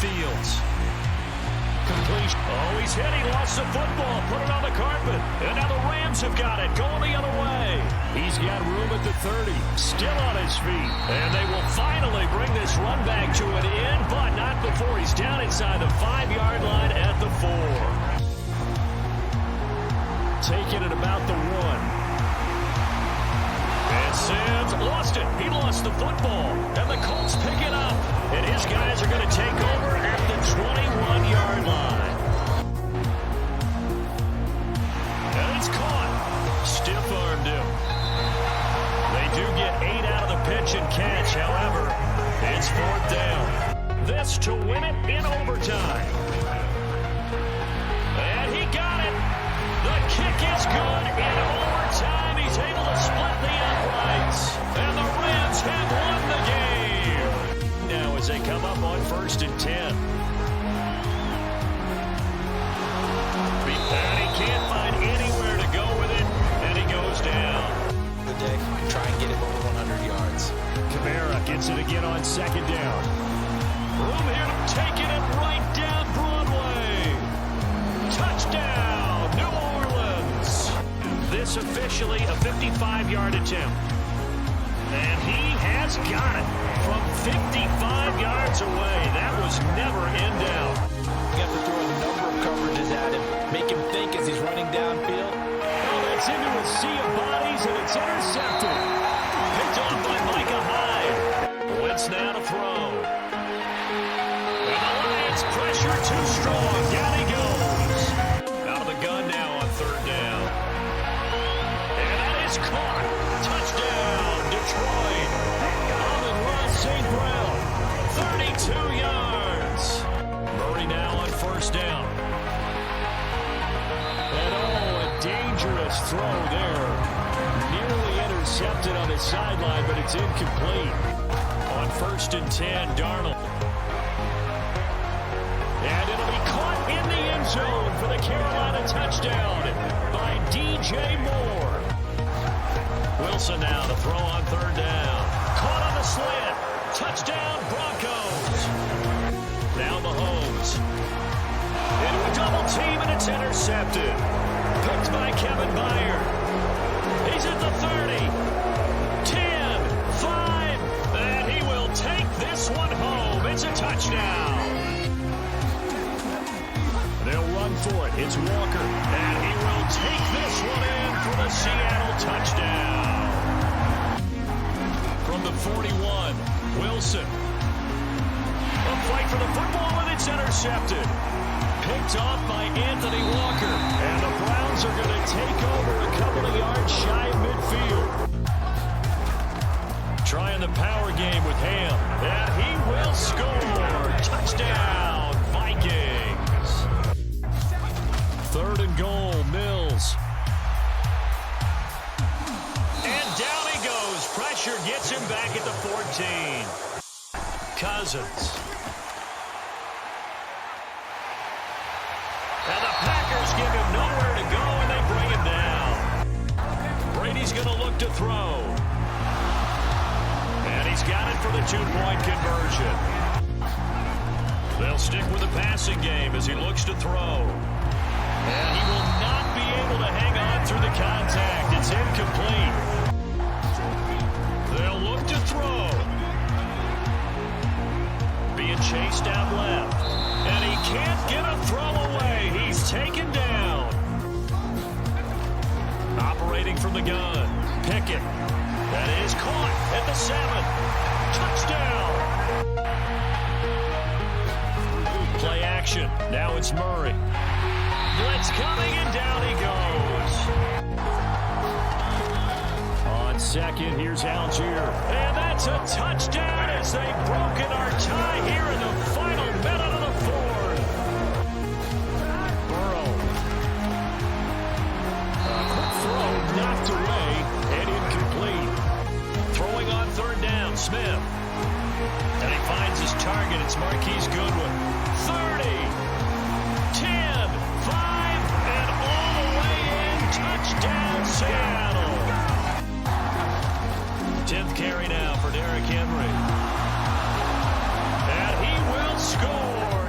Fields. Completion. Oh, he's hit. He lost the football. Put it on the carpet. And now the Rams have got it. Going the other way. He's got room at the 30. Still on his feet. And they will finally bring this run back to an end, but not before he's down inside the 5-yard line at the 4. Taking it about the 1. And Sims lost it. He lost the football. And the Colts pick it up. And his guys are going to take over at the 21-yard line. And it's caught. Stiff-armed him. They do get 8 out of the pitch and catch. However, it's 4th down. This to win it in overtime. And he got it. The kick is good in overtime. He's able to split the uprights. And the Rams have won the game. Now as they come up on 1st and 10. And he can't find anywhere to go with it. And he goes down. Good day. Try and get it over 100 yards. Kamara gets it again on 2nd down. Room here, taking it right down Broadway. Touchdown, New Orleans. This officially a 55-yard attempt. And he has got it from 55 yards away. That was never in doubt. You have to throw a number of coverages at him. Make him think as he's running downfield. Oh, that's into a sea of bodies, and it's intercepted. Picked off by Micah Hyde. Wentz now to throw. And the Lions pressure too strong. Down he goes. Out of the gun now on 3rd down. And that is caught. Touchdown, Detroit. Amon-Ra St. Brown. 32 yards. Murray now on 1st down. And oh, a dangerous throw there. Nearly intercepted on the sideline, but it's incomplete. On 1st and 10, Darnold. And it'll be caught in the end zone for the Carolina touchdown by DJ Moore. Wilson now to throw on 3rd down. Caught on the slant. Touchdown, Broncos. Now Mahomes. Into a double team, and it's intercepted. Picked by Kevin Byard. He's at the 30. 10, 5, and he will take this one home. It's a touchdown. They'll run for it. It's Walker, and he will take this one in for the Seattle touchdown. From the 41, Wilson. A fight for the football, and it's intercepted. Picked off by Anthony Walker. And the Browns are going to take over a couple of yards shy of midfield. Trying the power game with Ham. And he will score. Touchdown, Vikings. 3rd and goal, Mills. And down he goes. Pressure gets him back at the 14. Cousins. And the Packers give him nowhere to go, and they bring him down. Brady's going to look to throw. And he's got it for the 2-point conversion. They'll stick with the passing game as he looks to throw. And he will not be able to hang on through the contact. It's incomplete. They'll look to throw. Being chased out left. And he can't get a throw away. He's taken down. Operating from the gun. Pickett. That is caught at the 7. Touchdown. Play action. Now it's Murray. Blitz coming, and down he goes. On 2nd, here's Algier. And that's a touchdown as they've broken our tie here in the final minute of the 4th. Burrow. A quick throw knocked away and incomplete. Throwing on 3rd down, Smith. And he finds his target. It's Marquise Goodwin. 30, 10, 5, and all the way in. Touchdown, Seattle. 10th carry now for Derrick Henry. And he will score.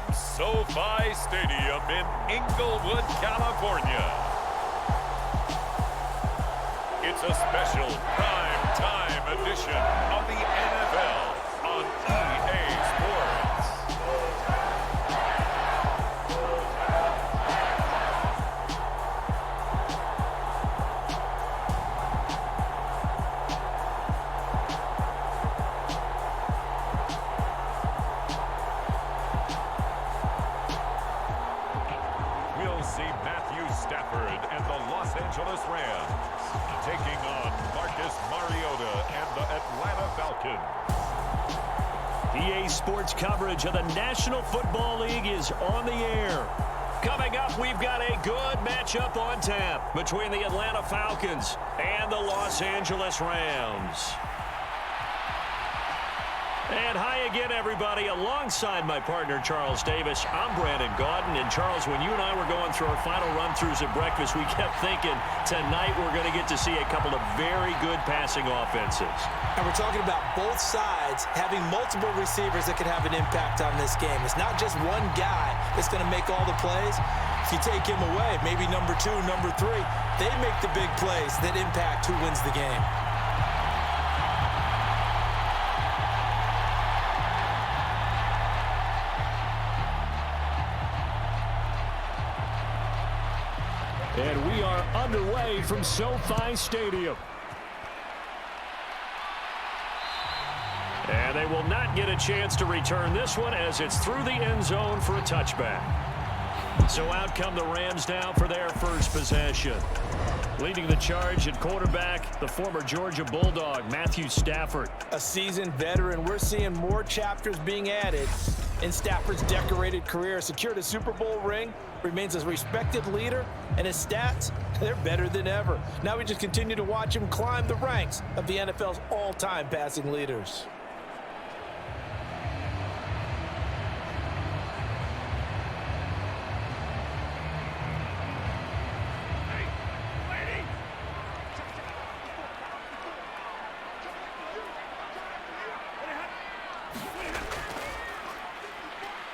from SoFi Stadium in Inglewood, California. It's a special prime time edition of the NFL on EA Sports. We'll see Matthew Stafford and the Los Angeles Rams taking on Marcus Mariota and the Atlanta Falcons. EA Sports coverage of the National Football League is on the air. Coming up, we've got a good matchup on tap between the Atlanta Falcons and the Los Angeles Rams. And hi again, everybody. Alongside my partner, Charles Davis, I'm Brandon Gaudin. And, Charles, when you and I were going through our final run-throughs at breakfast, we kept thinking tonight we're going to get to see a couple of very good passing offenses. And we're talking about both sides having multiple receivers that could have an impact on this game. It's not just one guy that's going to make all the plays. If you take him away, maybe number 2, number 3, they make the big plays that impact who wins the game. And we are underway from SoFi Stadium. And they will not get a chance to return this one as it's through the end zone for a touchback. So out come the Rams now for their first possession. Leading the charge at quarterback, the former Georgia Bulldog, Matthew Stafford. A seasoned veteran. We're seeing more chapters being added in Stafford's decorated career. Secured a Super Bowl ring, remains a respected leader, and his stats, they're better than ever. Now we just continue to watch him climb the ranks of the NFL's all-time passing leaders.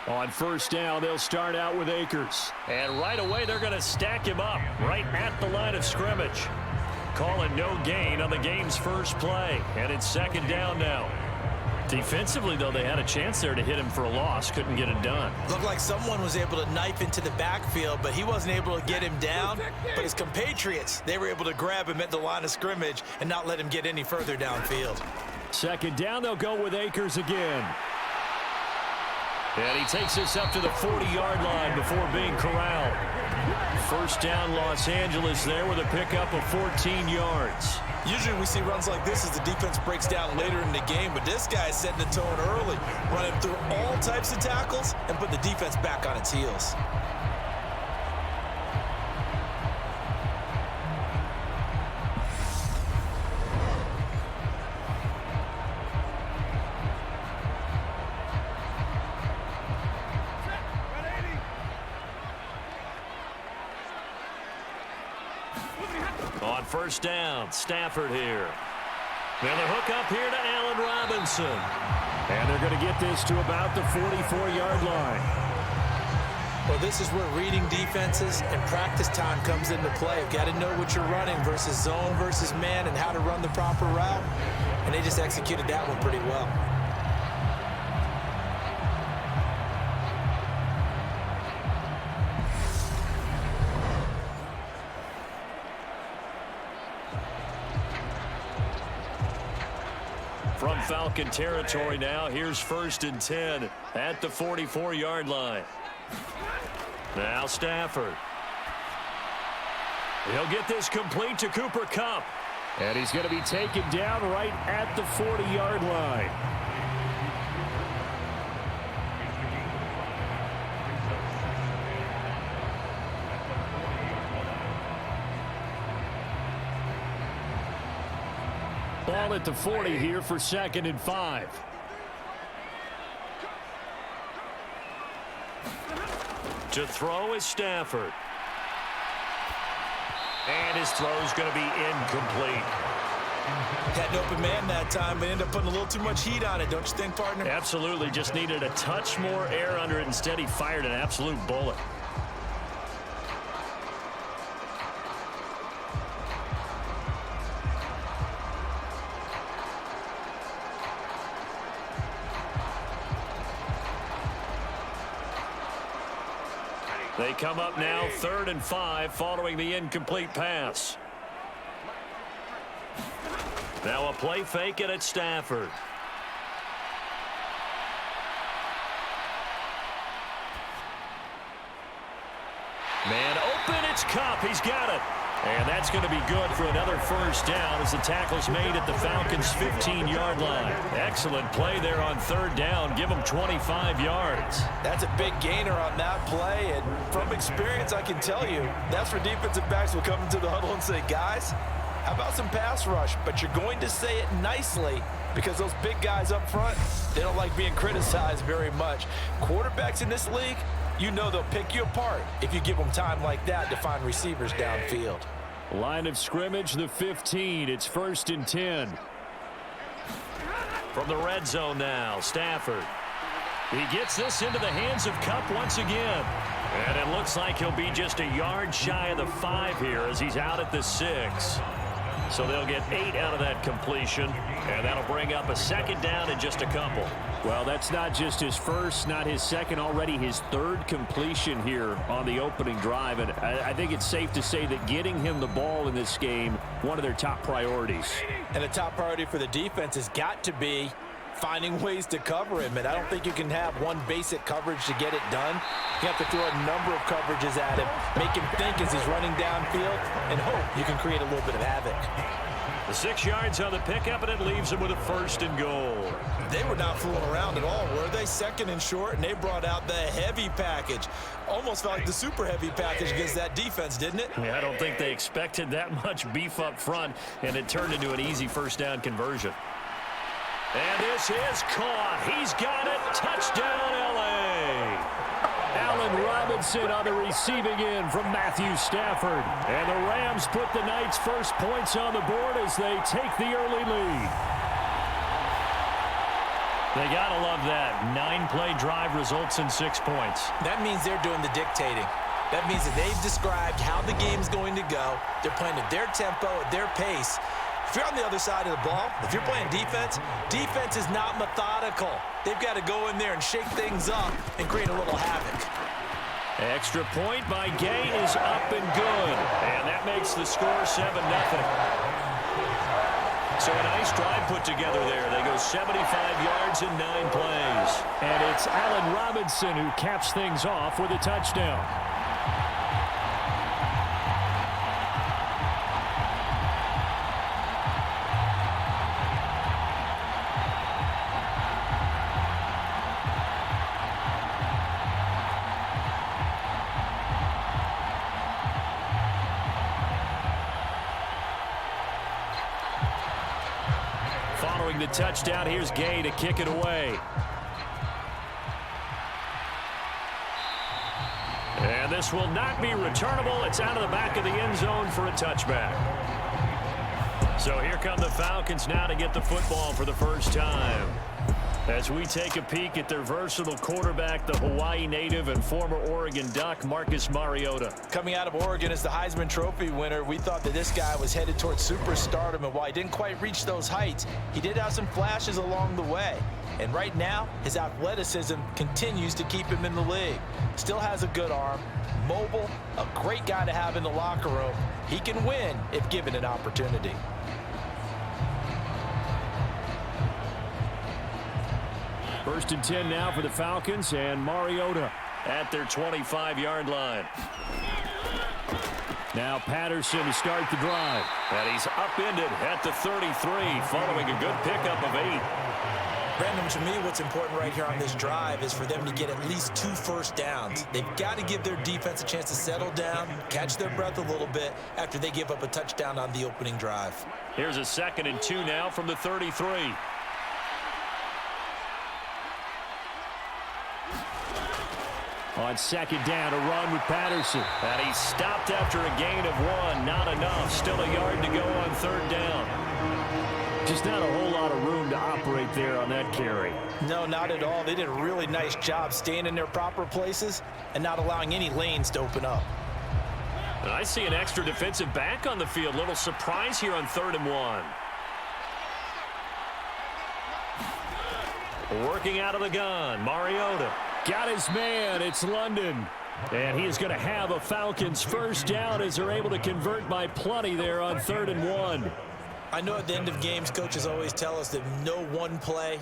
On first down, they'll start out with Akers. And right away, they're going to stack him up right at the line of scrimmage. Calling no gain on the game's first play. And it's second down now. Defensively, though, they had a chance there to hit him for a loss. Couldn't get it done. Looked like someone was able to knife into the backfield, but he wasn't able to get him down. But his compatriots, they were able to grab him at the line of scrimmage and not let him get any further downfield. Second down, they'll go with Akers again. And he takes us up to the 40-yard line before being corralled. First down, Los Angeles there with a pickup of 14 yards. Usually we see runs like this as the defense breaks down later in the game, but this guy is setting the tone early, running through all types of tackles and putting the defense back on its heels. On first down, Stafford here. Now the hook up here to Allen Robinson. And they're going to get this to about the 44-yard line. Well, this is where reading defenses and practice time comes into play. You've got to know what you're running versus zone versus man and how to run the proper route. And they just executed that one pretty well. From Falcon territory now, here's first and 10 at the 44-yard line. Now Stafford. He'll get this complete to Cooper Kupp. And he's going to be taken down right at the 40-yard line. Ball at the 40 here for second and 5. To throw is Stafford. And his throw is going to be incomplete. Had an open man that time, but ended up putting a little too much heat on it, don't you think, partner? Absolutely. Just needed a touch more air under it. Instead, he fired an absolute bullet. They come up now 3rd and 5 following the incomplete pass. Now a play fake it at Stafford. Man open, it's Cup. He's got it. And that's going to be good for another first down as the tackle's made at the Falcons' 15-yard line. Excellent play there on 3rd down. Give them 25 yards. That's a big gainer on that play, and from experience, I can tell you, that's where defensive backs will come into the huddle and say, guys, how about some pass rush? But you're going to say it nicely because those big guys up front, they don't like being criticized very much. Quarterbacks in this league, you know they'll pick you apart if you give them time like that to find receivers downfield. Line of scrimmage, the 15. It's 1st and 10. From the red zone now, Stafford. He gets this into the hands of Cup once again. And it looks like he'll be just a yard shy of the 5 here as he's out at the 6. So they'll get 8 out of that completion, and that'll bring up a 2nd down and just a couple. Well, that's not just his first, not his second, already his 3rd completion here on the opening drive. And I think it's safe to say that getting him the ball in this game, one of their top priorities. And the top priority for the defense has got to be finding ways to cover him. And I don't think you can have one basic coverage to get it done. You have to throw a number of coverages at him, make him think as he's running downfield, and hope you can create a little bit of havoc. The 6 yards on the pickup, and it leaves him with a 1st and goal. They were not fooling around at all, were they? 2nd and short, and they brought out the heavy package. Almost felt like the super heavy package against that defense, didn't it? Yeah, I don't think they expected that much beef up front, and it turned into an easy 1st down conversion. And this is caught. He's got it. Touchdown, L.A. Allen Robinson on the receiving end from Matthew Stafford. And the Rams put the night's first points on the board as they take the early lead. They got to love that. 9-play drive results in 6 points. That means they're doing the dictating. That means that they've described how the game's going to go. They're playing at their tempo, at their pace. If you're on the other side of the ball, if you're playing defense, defense is not methodical. They've got to go in there and shake things up and create a little havoc. Extra point by Gay is up and good. And that makes the score 7-0. So a nice drive put together there. They go 75 yards in 9 plays. And it's Allen Robinson who caps things off with a touchdown. Following the touchdown, here's Gay to kick it away. And this will not be returnable. It's out of the back of the end zone for a touchback. So here come the Falcons now to get the football for the first time. As we take a peek at their versatile quarterback, the Hawaii native and former Oregon Duck, Marcus Mariota. Coming out of Oregon as the Heisman Trophy winner, we thought that this guy was headed towards superstardom, and while he didn't quite reach those heights, he did have some flashes along the way. And right now, his athleticism continues to keep him in the league. Still has a good arm, mobile, a great guy to have in the locker room. He can win if given an opportunity. First and 10 now for the Falcons, and Mariota at their 25-yard line. Now Patterson to start the drive. And he's upended at the 33 following a good pickup of 8. Brandon, to me, what's important right here on this drive is for them to get at least 2 first downs. They've got to give their defense a chance to settle down, catch their breath a little bit after they give up a touchdown on the opening drive. Here's a 2nd and 2 now from the 33. On 2nd down, a run with Patterson. And he's stopped after a gain of 1. Not enough. Still a yard to go on 3rd down. Just not a whole lot of room to operate there on that carry. No, not at all. They did a really nice job staying in their proper places and not allowing any lanes to open up. And I see an extra defensive back on the field. Little surprise here on 3rd and 1. Working out of the gun, Mariota. Got his man, it's London. And he is going to have a Falcons first down as they're able to convert by plenty there on 3rd and 1. I know at the end of games, coaches always tell us that no one play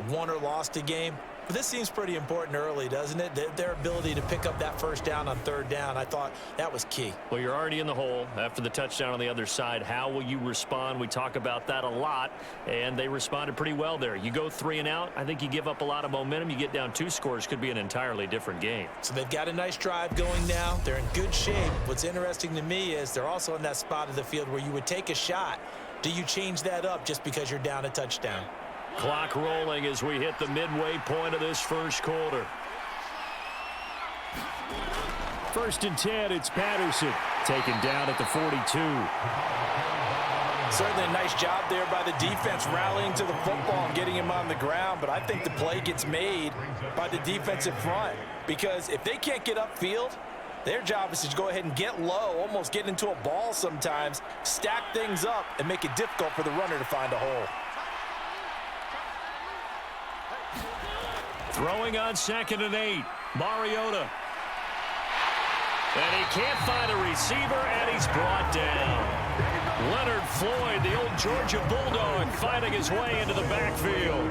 won or lost a game. But this seems pretty important early, doesn't it? Their ability to pick up that first down on 3rd down, I thought that was key. Well, you're already in the hole after the touchdown on the other side. How will you respond? We talk about that a lot, and they responded pretty well there. You go 3 and out, I think you give up a lot of momentum. You get down 2 scores, could be an entirely different game. So they've got a nice drive going now. They're in good shape. What's interesting to me is they're also in that spot of the field where you would take a shot. Do you change that up just because you're down a touchdown? Clock rolling as we hit the midway point of this first quarter. 1st and 10, it's Patterson. Taken down at the 42. Certainly a nice job there by the defense rallying to the football and getting him on the ground. But I think the play gets made by the defensive front. Because if they can't get upfield, their job is to go ahead and get low, almost get into a ball sometimes, stack things up, and make it difficult for the runner to find a hole. Throwing on 2nd and 8, Mariota. And he can't find a receiver, and he's brought down. Leonard Floyd, the old Georgia Bulldog, finding his way into the backfield.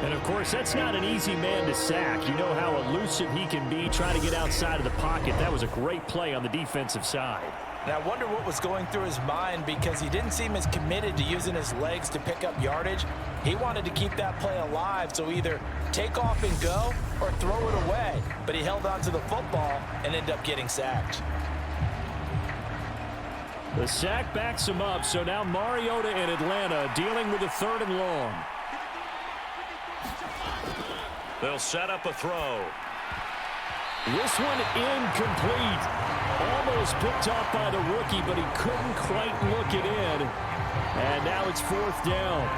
And, of course, that's not an easy man to sack. You know how elusive he can be, trying to get outside of the pocket. That was a great play on the defensive side. And I wonder what was going through his mind, because he didn't seem as committed to using his legs to pick up yardage. He wanted to keep that play alive, so either take off and go or throw it away. But he held on to the football and ended up getting sacked. The sack backs him up, so now Mariota in Atlanta dealing with a 3rd and long. They'll set up a throw. This one incomplete. Almost picked off by the rookie, but he couldn't quite look it in. And now it's 4th down.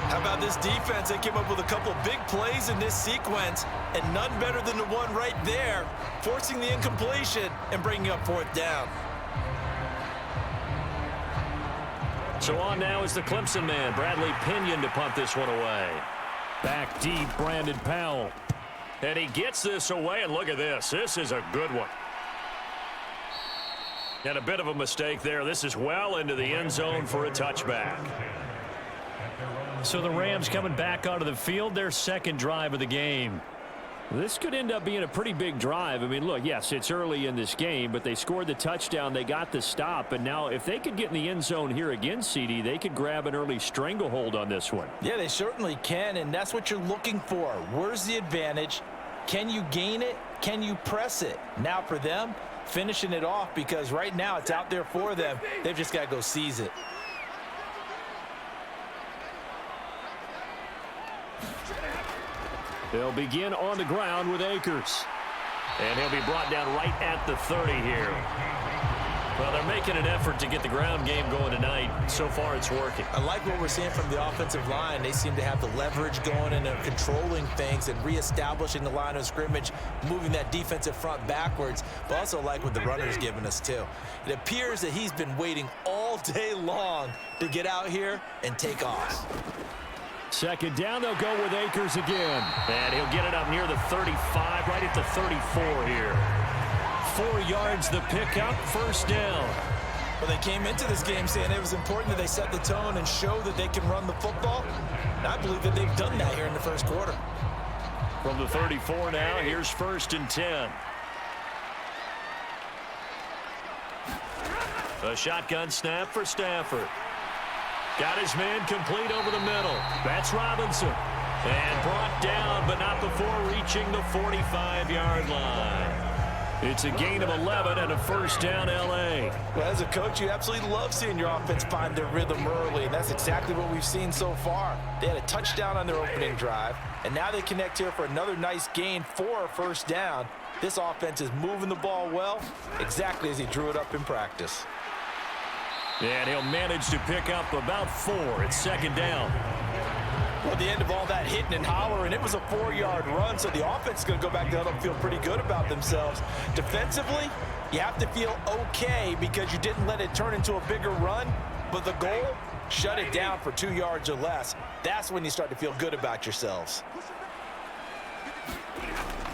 How about this defense? They came up with a couple of big plays in this sequence, and none better than the one right there, forcing the incompletion and bringing up 4th down. So on now is the Clemson man, Bradley Pinion, to punt this one away. Back deep, Brandon Powell. And he gets this away, and look at this. This is a good one. And a bit of a mistake there. This is well into the end zone for a touchback. So the Rams coming back onto the field, their 2nd drive of the game. This could end up being a pretty big drive. I mean, look, yes, it's early in this game, but they scored the touchdown. They got the stop. And now if they could get in the end zone here again, CD, they could grab an early stranglehold on this one. Yeah, they certainly can, and that's what you're looking for. Where's the advantage? Can you gain it? Can you press it? Now for them, finishing it off, because right now it's out there for them. They've just got to go seize it. They'll begin on the ground with Akers. And he'll be brought down right at the 30 here. Well, they're making an effort to get the ground game going tonight. So far, it's working. I like what we're seeing from the offensive line. They seem to have the leverage going, and they're controlling things and reestablishing the line of scrimmage, moving that defensive front backwards. But also like what the runner's giving us, too. It appears that he's been waiting all day long to get out here and take off. 2nd down, they'll go with Akers again. And he'll get it up near the 35, right at the 34 here. 4 yards the pickup, 1st down. Well, they came into this game saying it was important that they set the tone and show that they can run the football. And I believe that they've done that here in the first quarter. From the 34 now, here's 1st and 10. A shotgun snap for Stafford. Got his man complete over the middle. That's Robinson. And brought down, but not before reaching the 45-yard line. It's a gain of 11 and a 1st down, L.A. Well, as a coach, you absolutely love seeing your offense find their rhythm early, and that's exactly what we've seen so far. They had a touchdown on their opening drive, and now they connect here for another nice gain for a 1st down. This offense is moving the ball well, exactly as he drew it up in practice. And he'll manage to pick up about 4. It's second down. Well, the end of all that hitting and hollering, it was a 4-yard run, so the offense is going to go back to them feel pretty good about themselves. Defensively, you have to feel okay because you didn't let it turn into a bigger run, but the goal, shut it down for 2 yards or less. That's when you start to feel good about yourselves.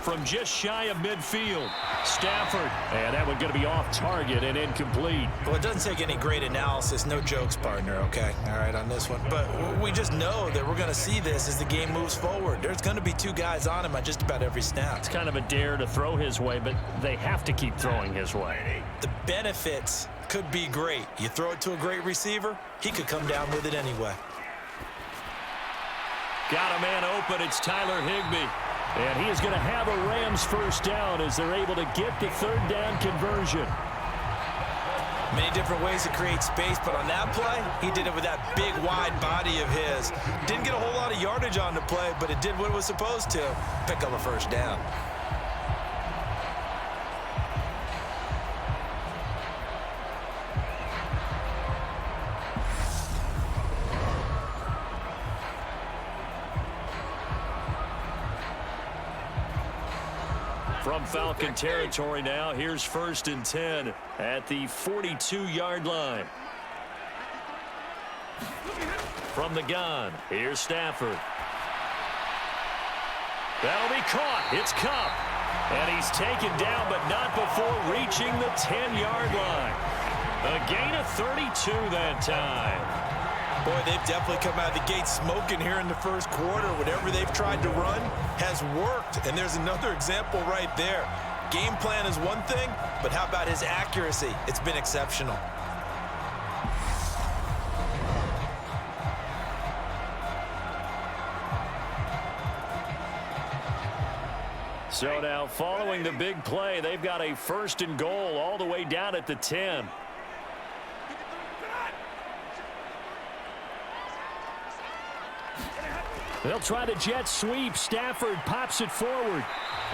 From just shy of midfield, Stafford. And that one going to be off target and incomplete. Well, it doesn't take any great analysis. No jokes, partner, okay? All right, on this one. But we just know that we're going to see this as the game moves forward. There's going to be 2 guys on him on just about every snap. It's kind of a dare to throw his way, but they have to keep throwing his way. The benefits could be great. You throw it to a great receiver, he could come down with it anyway. Got a man open. It's Tyler Higbee. And he is going to have a Rams first down as they're able to get the 3rd down conversion. Many different ways to create space, but on that play, he did it with that big, wide body of his. Didn't get a whole lot of yardage on the play, but it did what it was supposed to. Pick up a first down. From Falcon territory now, here's 1st and 10 at the 42-yard line. From the gun, here's Stafford. That'll be caught. It's Kupp. And he's taken down, but not before reaching the 10-yard line. A gain of 32 that time. Boy, they've definitely come out of the gate smoking here in the first quarter. Whatever they've tried to run has worked, and there's another example right there. Game plan is one thing, but how about his accuracy? It's been exceptional. So now, following the big play, they've got a 1st and goal all the way down at the 10. They'll try the jet sweep. Stafford pops it forward.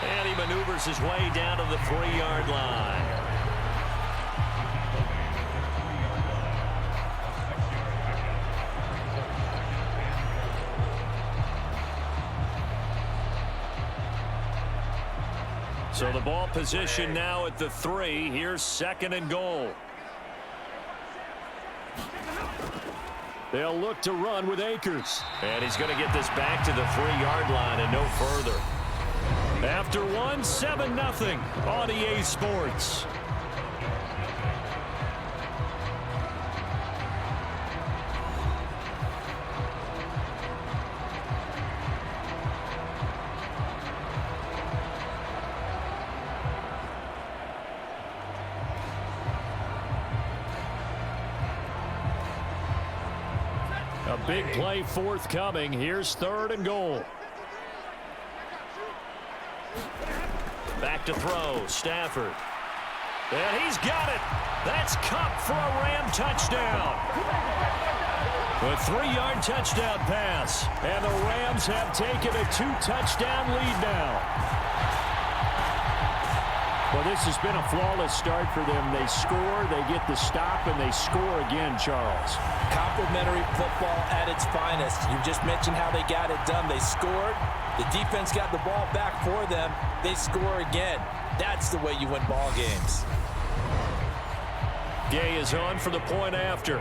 And he maneuvers his way down to the 3-yard line. So the ball position now at the 3. Here's 2nd and goal. They'll look to run with Akers. And he's going to get this back to the 3-yard line and no further. After 1, 7-0 on EA Sports. A big play forthcoming. Here's 3rd and goal. Back to throw. Stafford. And he's got it. That's Kupp for a Ram touchdown. A 3-yard touchdown pass. And the Rams have taken a 2-touchdown lead now. Well, this has been a flawless start for them. They score, they get the stop, and they score again, Charles. Complimentary football at its finest. You just mentioned how they got it done. They scored. The defense got the ball back for them. They score again. That's the way you win ball games. Gay is on for the point after.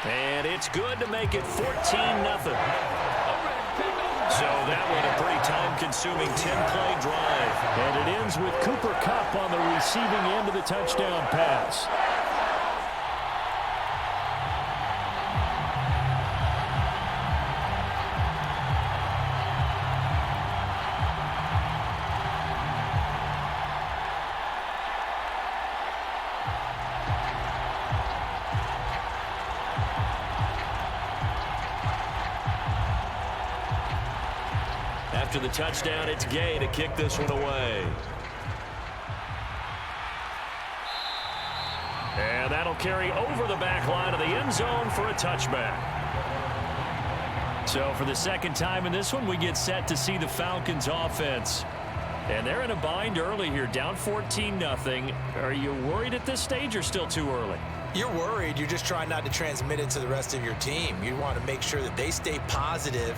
And it's good to make it 14-0. So that was a pretty time-consuming 10-play drive. And it ends with Cooper Kupp on the receiving end of the touchdown pass. After the touchdown, it's Gay to kick this one away. And that'll carry over the back line of the end zone for a touchback. So for the second time in this one, we get set to see the Falcons offense. And they're in a bind early here, down 14-0. Are you worried at this stage or still too early? You're worried. You're just trying not to transmit it to the rest of your team. You want to make sure that they stay positive.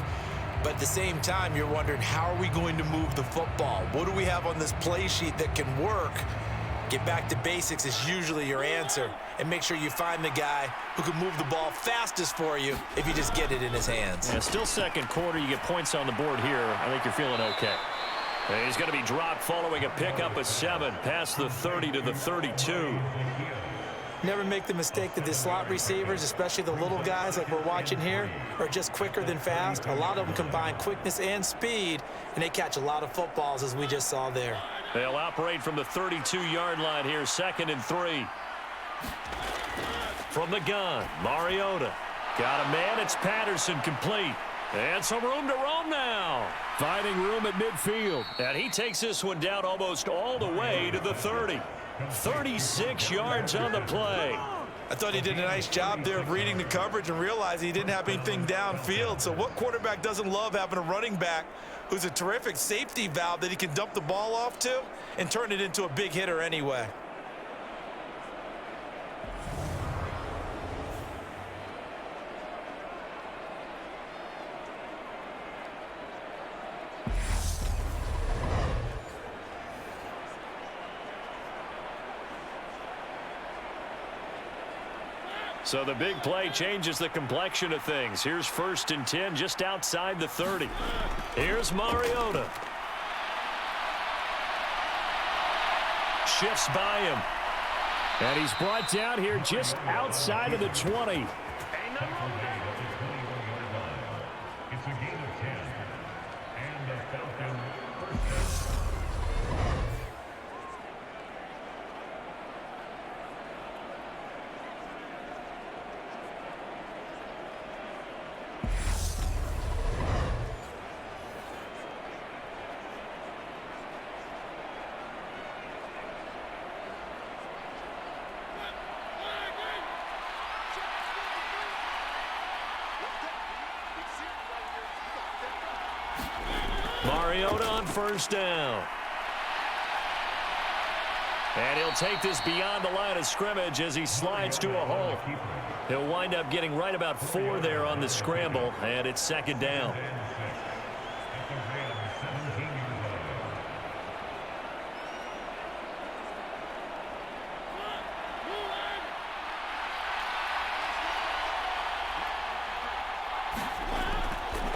But at the same time, you're wondering, how are we going to move the football? What do we have on this play sheet that can work? Get back to basics is usually your answer. And make sure you find the guy who can move the ball fastest for you if you just get it in his hands. Yeah, still second quarter. You get points on the board here. I think you're feeling okay. And he's going to be dropped following a pickup of 7 past the 30 to the 32. Never make the mistake that the slot receivers, especially the little guys like we're watching here, are just quicker than fast. A lot of them combine quickness and speed, and they catch a lot of footballs, as we just saw there. They'll operate from the 32-yard line here, 2nd and 3. From the gun, Mariota. Got a man, it's Patterson, complete. And some room to roam now. Finding room at midfield. And he takes this one down almost all the way to the 30. 36 yards on the play. I thought he did a nice job there of reading the coverage and realizing he didn't have anything downfield. So what quarterback doesn't love having a running back who's a terrific safety valve that he can dump the ball off to and turn it into a big hitter anyway? So the big play changes the complexion of things. Here's 1st and 10 just outside the 30. Here's Mariota. Shifts by him. And he's brought down here just outside of the 20. It's a gain of 10. And the Falcons first down. Mariota on 1st down. And he'll take this beyond the line of scrimmage as he slides to a hole. He'll wind up getting right about 4 there on the scramble, and it's 2nd down.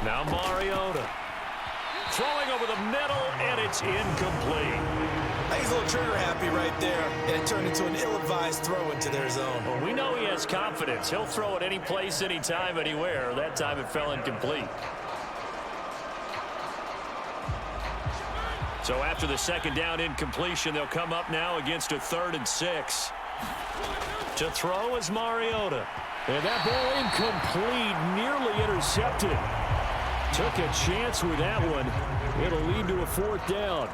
Now Mariota. Throwing over the middle, and it's incomplete. He's a little trigger happy right there, and it turned into an ill-advised throw into their zone. Well, we know he has confidence. He'll throw it any place, anytime, anywhere. That time it fell incomplete. So after the 2nd down incompletion, they'll come up now against a 3rd and 6. To throw is Mariota. And that ball incomplete, nearly intercepted. Took a chance with that one. It'll lead to a 4th down.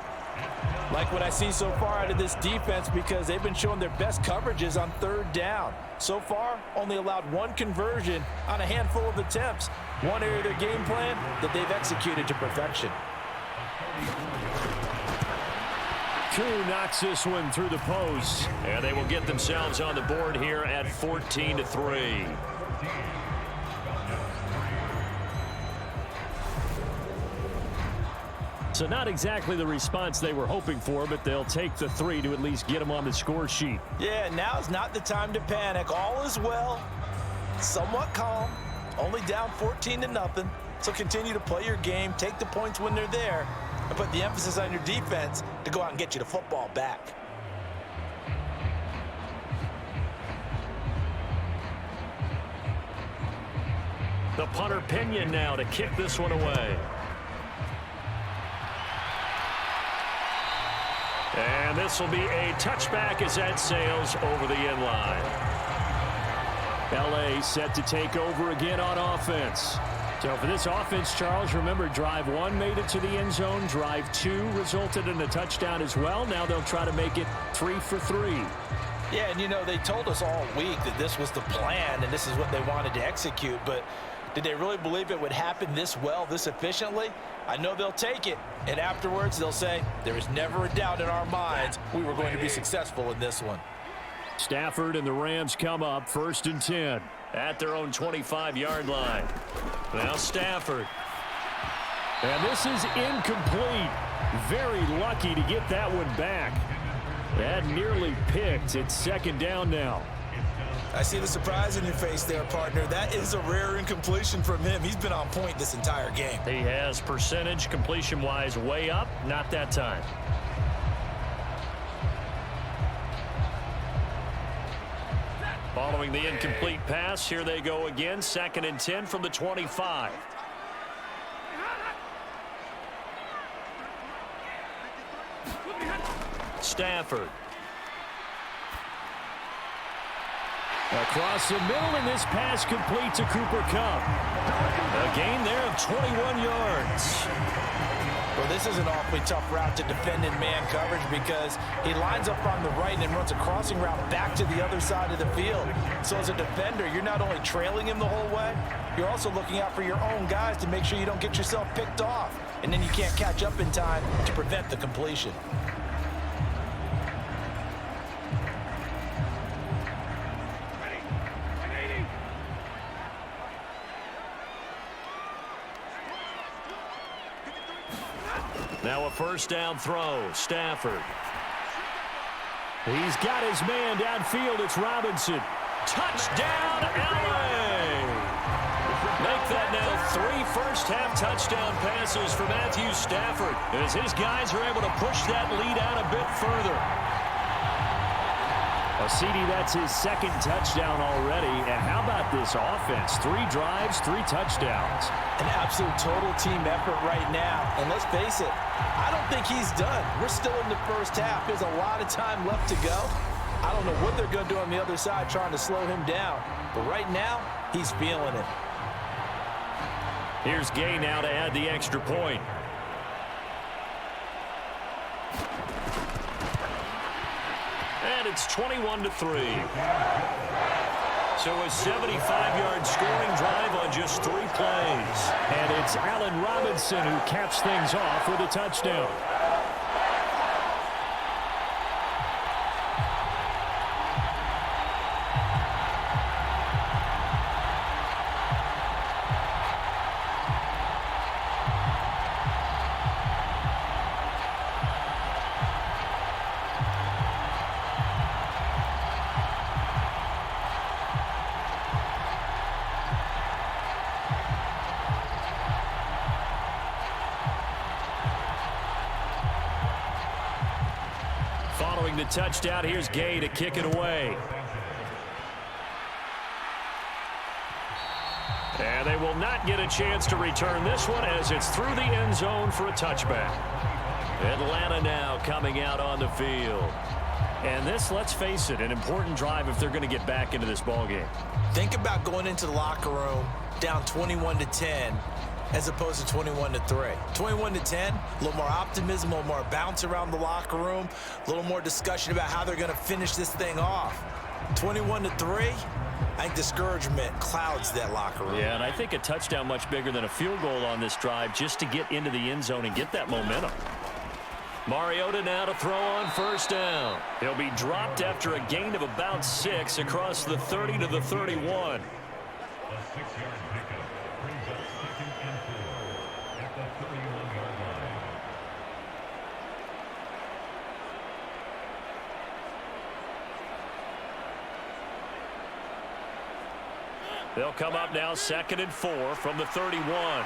Like what I see so far out of this defense, because they've been showing their best coverages on 3rd down. So far, only allowed 1 conversion on a handful of attempts. One area of their game plan that they've executed to perfection. Koo knocks this one through the post. And they will get themselves on the board here at 14-3. So not exactly the response they were hoping for, but they'll take the 3 to at least get them on the score sheet. Yeah, now's not the time to panic. All is well. Somewhat calm. Only down 14-0. So continue to play your game, take the points when they're there, and put the emphasis on your defense to go out and get you the football back. The punter Pinion now to kick this one away. And this will be a touchback as that sails over the end line. LA set to take over again on offense. So for this offense, Charles, remember, drive 1 made it to the end zone. Drive 2 resulted in a touchdown as well. Now they'll try to make it 3 for 3. Yeah, and they told us all week that this was the plan and this is what they wanted to execute, but did they really believe it would happen this well, this efficiently? I know they'll take it, and afterwards they'll say, there is never a doubt in our minds we were going to be successful in this one. Stafford and the Rams come up 1st and 10 at their own 25-yard line. Now Stafford. And this is incomplete. Very lucky to get that one back. That nearly picked. It's 2nd down now. I see the surprise in your face there, partner. That is a rare incompletion from him. He's been on point this entire game. He has percentage completion-wise way up. Not that time. Following the incomplete pass, here they go again. 2nd and 10 from the 25. Stafford. Across the middle, and this pass complete to Cooper Kupp. A gain there of 21 yards. Well, this is an awfully tough route to defend in man coverage because he lines up on the right and runs a crossing route back to the other side of the field. So as a defender, you're not only trailing him the whole way, you're also looking out for your own guys to make sure you don't get yourself picked off. And then you can't catch up in time to prevent the completion. Now a 1st down throw. Stafford. He's got his man downfield. It's Robinson. Touchdown, LA! Make that now 3 first-half touchdown passes for Matthew Stafford as his guys are able to push that lead out a bit further. CD, that's his 2nd touchdown already. And how about this offense? 3 drives, 3 touchdowns. An absolute total team effort right now. And let's face it, I don't think he's done. We're still in the first half. There's a lot of time left to go. I don't know what they're going to do on the other side trying to slow him down. But right now, he's feeling it. Here's Gay now to add the extra point. And it's 21-3. So a 75-yard scoring drive on just 3 plays. And it's Allen Robinson who caps things off with a touchdown. The touchdown. Here's Gay to kick it away. And they will not get a chance to return this one as it's through the end zone for a touchback. Atlanta now coming out on the field. And this, let's face it, an important drive if they're going to get back into this ballgame. Think about going into the locker room down 21-10 as opposed to 21-3. 21-10, a little more optimism, a little more bounce around the locker room, a little more discussion about how they're going to finish this thing off. 21-3, I think discouragement clouds that locker room. Yeah, and I think a touchdown much bigger than a field goal on this drive just to get into the end zone and get that momentum. Mariota now to throw on 1st down. He'll be dropped after a gain of about 6 across the 30 to the 31. They'll come up now 2nd and 4 from the 31.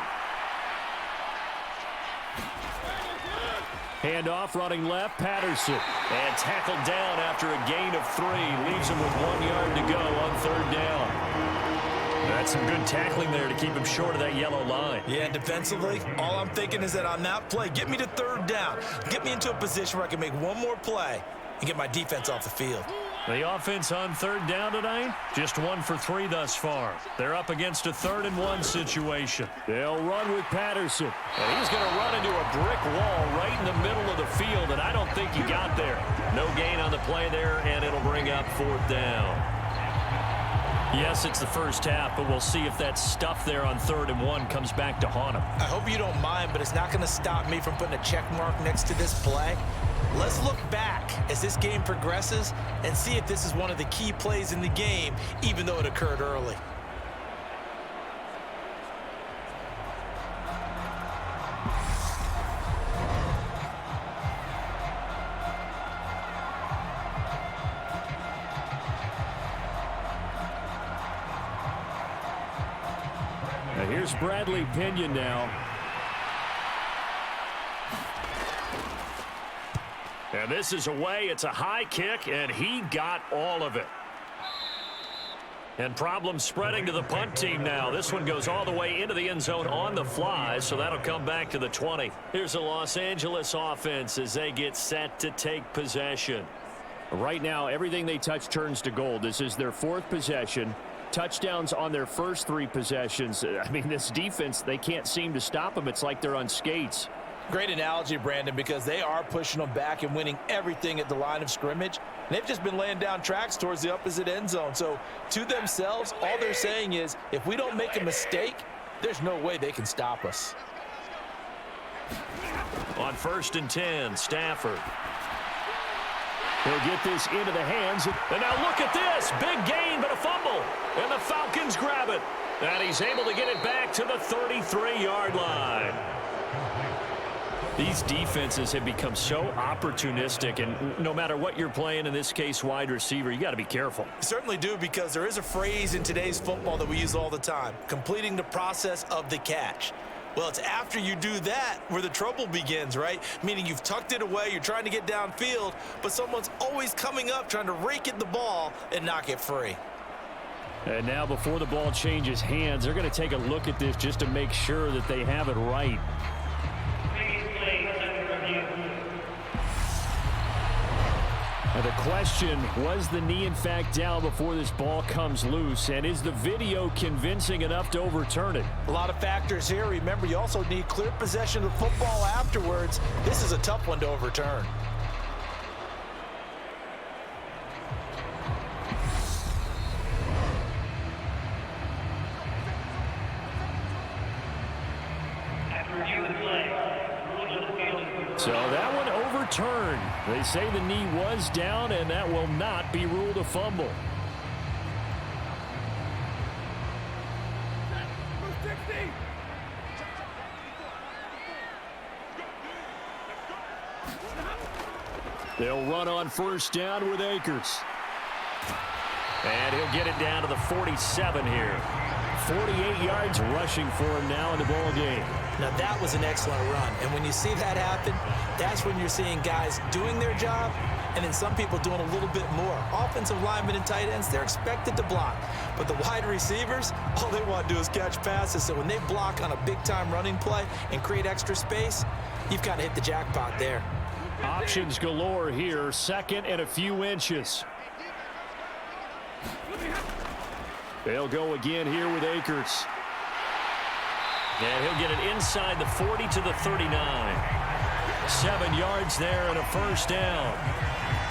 Handoff running left, Patterson. And tackled down after a gain of 3. Leaves him with 1 yard to go on 3rd down. That's some good tackling there to keep him short of that yellow line. Yeah, defensively, all I'm thinking is that on that play, get me to 3rd down. Get me into a position where I can make one more play and get my defense off the field. The offense on third down tonight, just 1 for 3 thus far. They're up against a 3rd-and-1 situation. They'll run with Patterson. And he's going to run into a brick wall right in the middle of the field, and I don't think he got there. No gain on the play there, and it'll bring up 4th down. Yes, it's the first half, but we'll see if that stuff there on 3rd-and-1 comes back to haunt him. I hope you don't mind, but it's not going to stop me from putting a check mark next to this play. Let's look back as this game progresses and see if this is one of the key plays in the game, even though it occurred early. Now here's Bradley Pinion now. And this is away. It's a high kick, and he got all of it. And problems spreading to the punt team now. This one goes all the way into the end zone on the fly, so that'll come back to the 20. Here's the Los Angeles offense as they get set to take possession. Right now, everything they touch turns to gold. This is their 4th possession. Touchdowns on their first 3 possessions. I mean, this defense, they can't seem to stop them. It's like they're on skates. Great analogy, Brandon, because they are pushing them back and winning everything at the line of scrimmage. And they've just been laying down tracks towards the opposite end zone. So to themselves, all they're saying is, if we don't make a mistake, there's no way they can stop us. On 1st and 10, Stafford. He'll get this into the hands. And now look at this. Big gain, but a fumble. And the Falcons grab it. And he's able to get it back to the 33-yard line. These defenses have become so opportunistic, and no matter what you're playing, in this case wide receiver, you got to be careful. You certainly do, because there is a phrase in today's football that we use all the time, completing the process of the catch. Well, it's after you do that where the trouble begins, right? Meaning you've tucked it away, you're trying to get downfield, but someone's always coming up trying to rake at the ball and knock it free. And now before the ball changes hands, they're going to take a look at this just to make sure that they have it right. Now the question, was the knee in fact down before this ball comes loose, and is the video convincing enough to overturn it? A lot of factors here. Remember, you also need clear possession of the football afterwards. This is a tough one to overturn. So that one overturned. They say the knee was down, and that will not be ruled a fumble. They'll run on 1st down with Akers. And he'll get it down to the 47 here. 48 yards rushing for him now in the ball game. Now that was an excellent run, and when you see that happen, that's when you're seeing guys doing their job and then some people doing a little bit more. Offensive linemen and tight ends, they're expected to block, but the wide receivers, all they want to do is catch passes. So when they block on a big-time running play and create extra space, you've got to hit the jackpot there. Options galore here, 2nd and a few inches. They'll go again here with Akers. And he'll get it inside the 40 to the 39. 7 yards there and a 1st down.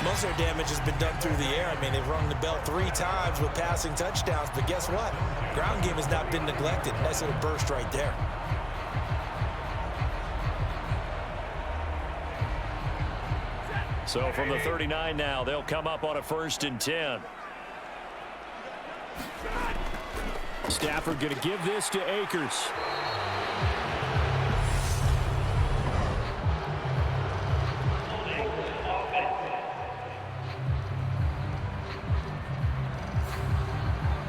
Most of their damage has been done through the air. I mean, they've rung the bell 3 times with passing touchdowns, but guess what? Ground game has not been neglected. Nice little burst right there. So from the 39 now, they'll come up on a 1st and 10. Stafford going to give this to Akers.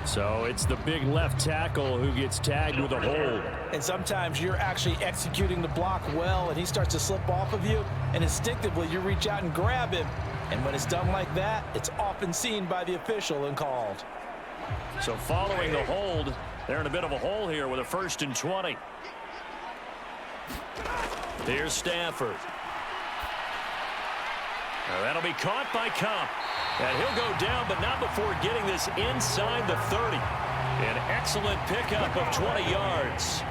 So it's the big left tackle who gets tagged with a hold. And sometimes you're actually executing the block well, and he starts to slip off of you, and instinctively you reach out and grab him. And when it's done like that, it's often seen by the official and called. So following the hold, they're in a bit of a hole here with a 1st and 20. Here's Stafford. Now that'll be caught by Cup. And he'll go down, but not before getting this inside the 30. An excellent pickup of 20 yards.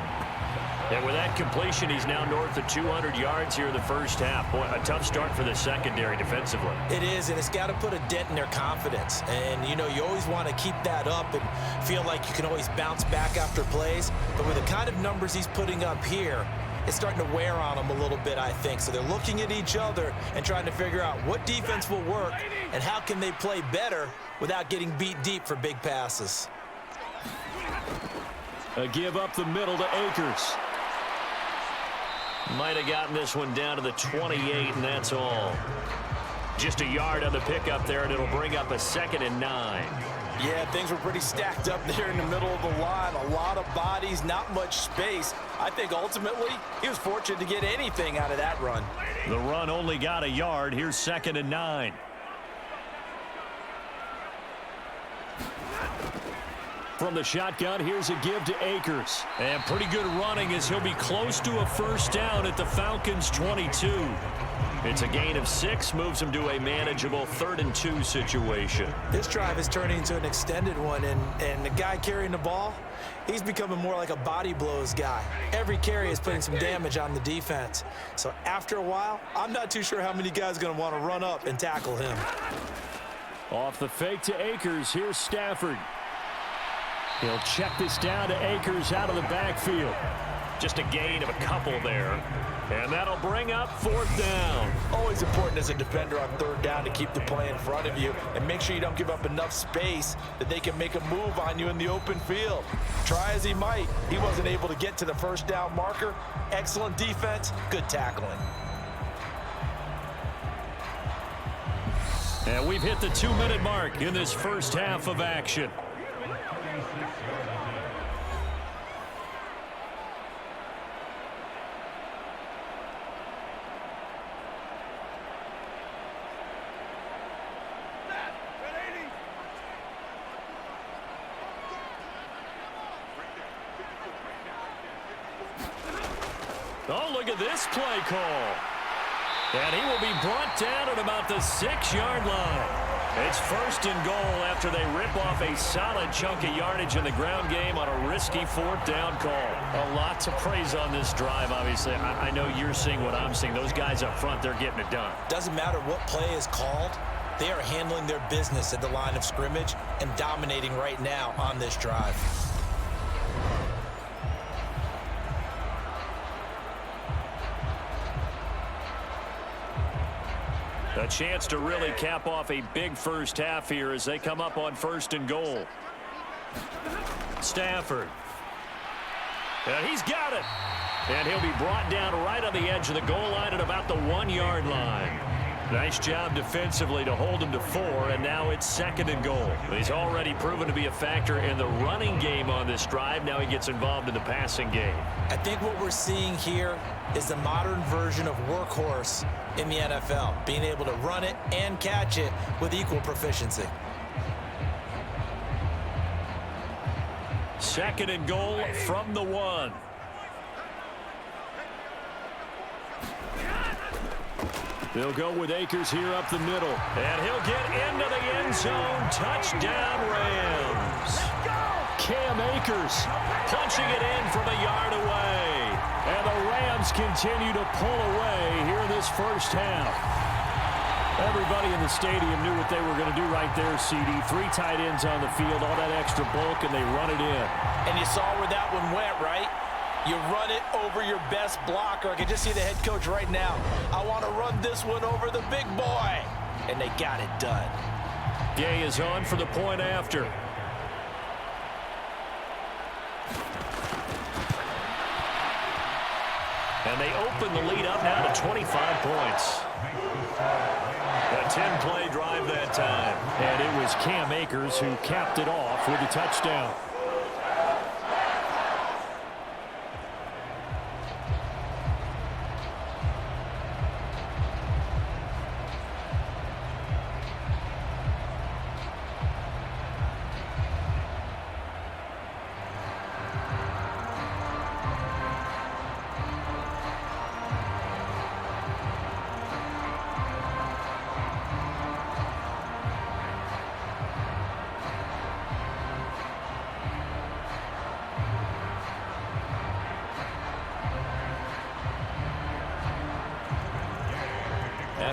And with that completion, he's now north of 200 yards here in the first half. Boy, a tough start for the secondary defensively. It is, and it's got to put a dent in their confidence. And, you know, you always want to keep that up and feel like you can always bounce back after plays. But with the kind of numbers he's putting up here, it's starting to wear on them a little bit, I think. So they're looking at each other and trying to figure out what defense will work and how can they play better without getting beat deep for big passes. A give up the middle to Akers. Might have gotten this one down to the 28, and that's all. Just a yard on the pickup there, and it'll bring up a 2nd and 9. Yeah, things were pretty stacked up there in the middle of the line. A lot of bodies, not much space. I think ultimately he was fortunate to get anything out of that run. The run only got a yard. Here's 2nd and 9. From the shotgun, here's a give to Akers. And pretty good running as he'll be close to a first down at the Falcons' 22. It's a gain of 6, moves him to a manageable 3rd and 2 situation. This drive is turning into an extended one, and the guy carrying the ball, he's becoming more like a body blows guy. Every carry is putting some damage on the defense. So after a while, I'm not too sure how many guys are going to want to run up and tackle him. Off the fake to Akers, here's Stafford. He'll check this down to Akers out of the backfield. Just a gain of a couple there. And that'll bring up 4th down. Always important as a defender on 3rd down to keep the play in front of you and make sure you don't give up enough space that they can make a move on you in the open field. Try as he might, he wasn't able to get to the first down marker. Excellent defense, good tackling. And we've hit the 2-minute mark in this first half of action. Oh, look at this play call. And he will be brought down at about the 6-yard line. It's 1st and goal after they rip off a solid chunk of yardage in the ground game on a risky 4th down call. A lot to praise on this drive, obviously. I know you're seeing what I'm seeing. Those guys up front, they're getting it done. Doesn't matter what play is called. They are handling their business at the line of scrimmage and dominating right now on this drive. A chance to really cap off a big first half here as they come up on 1st and goal. Stafford. And he's got it. And he'll be brought down right on the edge of the goal line at about the 1-yard line. Nice job defensively to hold him to 4, and now it's 2nd and goal. He's already proven to be a factor in the running game on this drive. Now he gets involved in the passing game. I think what we're seeing here is the modern version of workhorse in the NFL, being able to run it and catch it with equal proficiency. 2nd and goal from the 1. They'll go with Akers here up the middle. And he'll get into the end zone. Touchdown, Rams. Cam Akers punching it in from a yard away. And the Rams continue to pull away here in this first half. Everybody in the stadium knew what they were going to do right there, CD. 3 tight ends on the field, all that extra bulk, and they run it in. And you saw where that one went, right? You run it over your best blocker. I can just see the head coach right now. I want to run this one over the big boy. And they got it done. Gay is on for the point after. And they open the lead up now to 25 points. A 10-play drive that time. And it was Cam Akers who capped it off with a touchdown.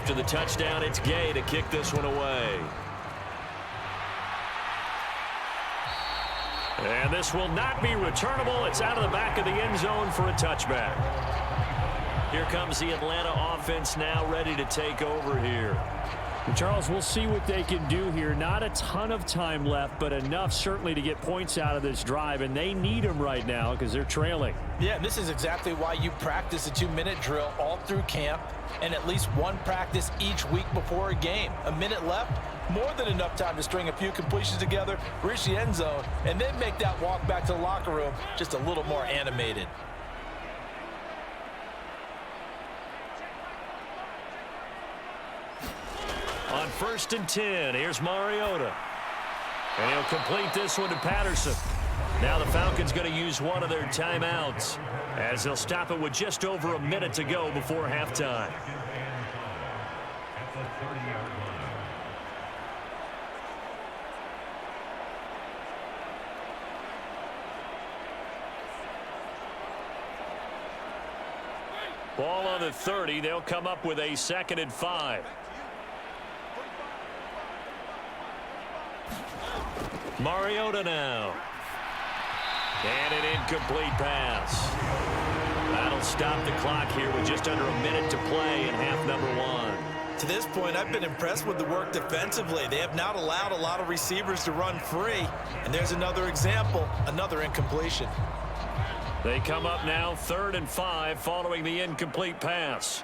After the touchdown, it's Gay to kick this one away. And this will not be returnable. It's out of the back of the end zone for a touchback. Here comes the Atlanta offense now ready to take over here. Charles, we'll see what they can do here. Not a ton of time left, but enough certainly to get points out of this drive, and they need them right now because they're trailing. Yeah, this is exactly why you practice a 2-minute drill all through camp and at least one practice each week before a game. A minute left, more than enough time to string a few completions together, reach the end zone, and then make that walk back to the locker room just a little more animated. On 1st and 10, here's Mariota. And he'll complete this one to Patterson. Now the Falcons going to use one of their timeouts as they'll stop it with just over a minute to go before halftime. Ball on the 30. They'll come up with a 2nd and 5. Mariota now. And an incomplete pass. That'll stop the clock here with just under a minute to play in half number 1. To this point, I've been impressed with the work defensively. They have not allowed a lot of receivers to run free. And there's another example, another incompletion. They come up now 3rd and 5 following the incomplete pass.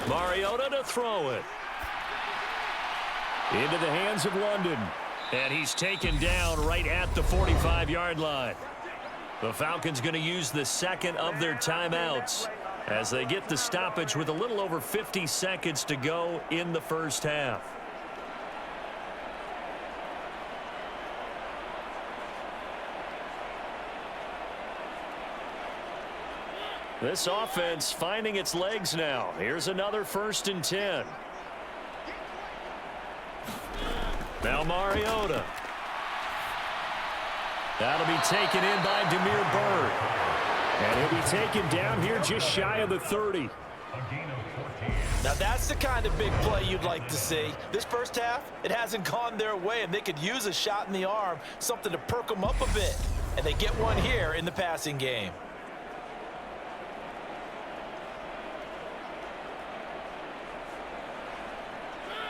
Mariota to throw it. Into the hands of London. And he's taken down right at the 45-yard line. The Falcons going to use the 2nd of their timeouts as they get the stoppage with a little over 50 seconds to go in the first half. This offense finding its legs now. Here's another 1st and 10. Now Mariota. That'll be taken in by Demir Bird. And he'll be taken down here just shy of the 30. Now that's the kind of big play you'd like to see. This first half, it hasn't gone their way, and they could use a shot in the arm, something to perk them up a bit. And they get one here in the passing game.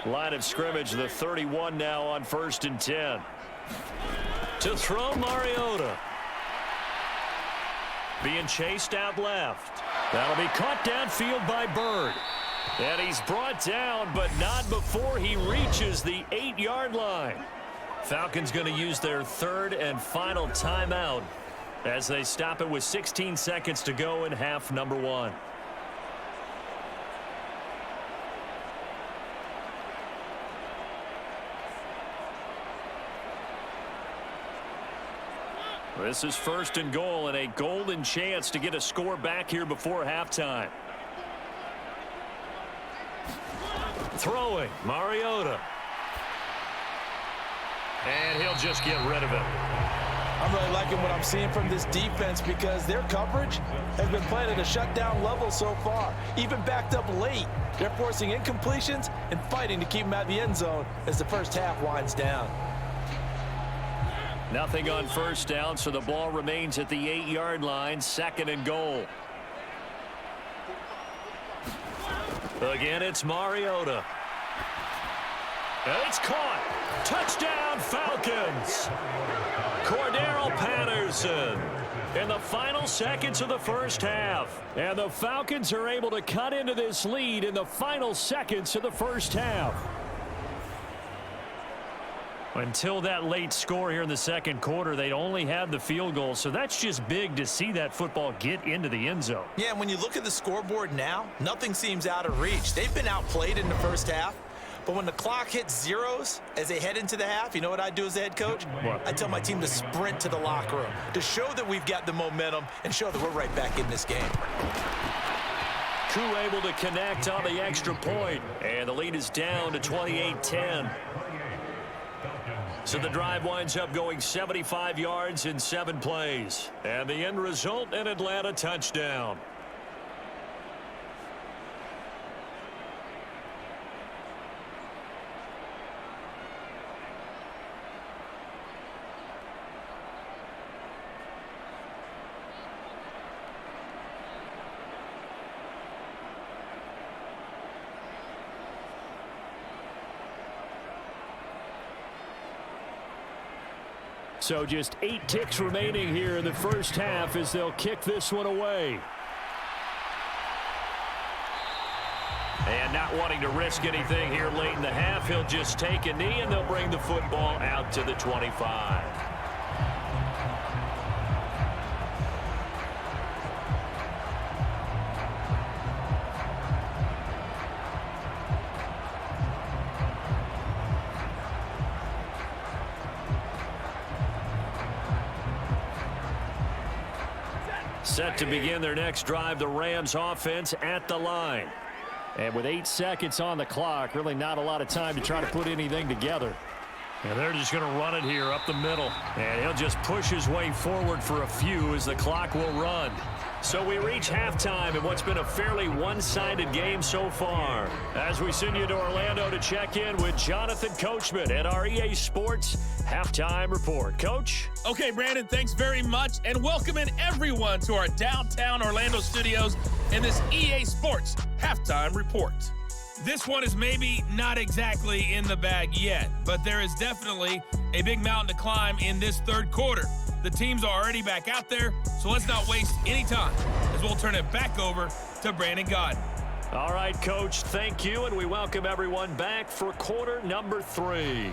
Line of scrimmage, the 31 now on 1st and 10. To throw Mariota. Being chased out left. That'll be caught downfield by Bird. And he's brought down, but not before he reaches the 8-yard line. Falcons going to use their 3rd and final timeout as they stop it with 16 seconds to go in half number 1. This is 1st and goal and a golden chance to get a score back here before halftime. Throwing, Mariota. And he'll just get rid of it. I'm really liking what I'm seeing from this defense because their coverage has been playing at a shutdown level so far. Even backed up late, they're forcing incompletions and fighting to keep them out of the end zone as the first half winds down. Nothing on 1st down, so the ball remains at the 8-yard line, 2nd and goal. Again, it's Mariota. And it's caught. Touchdown, Falcons. Cordero Patterson in the final seconds of the first half. And the Falcons are able to cut into this lead in the final seconds of the first half. Until that late score here in the 2nd quarter, they'd only had the field goal, so that's just big to see that football get into the end zone. Yeah, and when you look at the scoreboard now, nothing seems out of reach. They've been outplayed in the first half, but when the clock hits zeros as they head into the half, you know what I do as the head coach? What? I tell my team to sprint to the locker room to show that we've got the momentum and show that we're right back in this game. Koo able to connect on the extra point, and the lead is down to 28-10. So the drive winds up going 75 yards in 7 plays. And the end result, an Atlanta touchdown. So just 8 ticks remaining here in the first half as they'll kick this one away. And not wanting to risk anything here late in the half, he'll just take a knee and they'll bring the football out to the 25. Set to begin their next drive, the Rams offense at the line. And with 8 seconds on the clock, really not a lot of time to try to put anything together. And they're just going to run it here up the middle. And he'll just push his way forward for a few as the clock will run. So we reach halftime in what's been a fairly one-sided game so far. As we send you to Orlando to check in with Jonathan Coachman at our EA Sports Halftime Report. Coach? Okay, Brandon, thanks very much. And welcome in everyone to our downtown Orlando studios in this EA Sports Halftime Report. This one is maybe not exactly in the bag yet, but there is definitely a big mountain to climb in this third quarter. The teams are already back out there, so let's not waste any time as we'll turn it back over to Brandon Godden. All right, Coach, thank you, and we welcome everyone back for quarter number 3.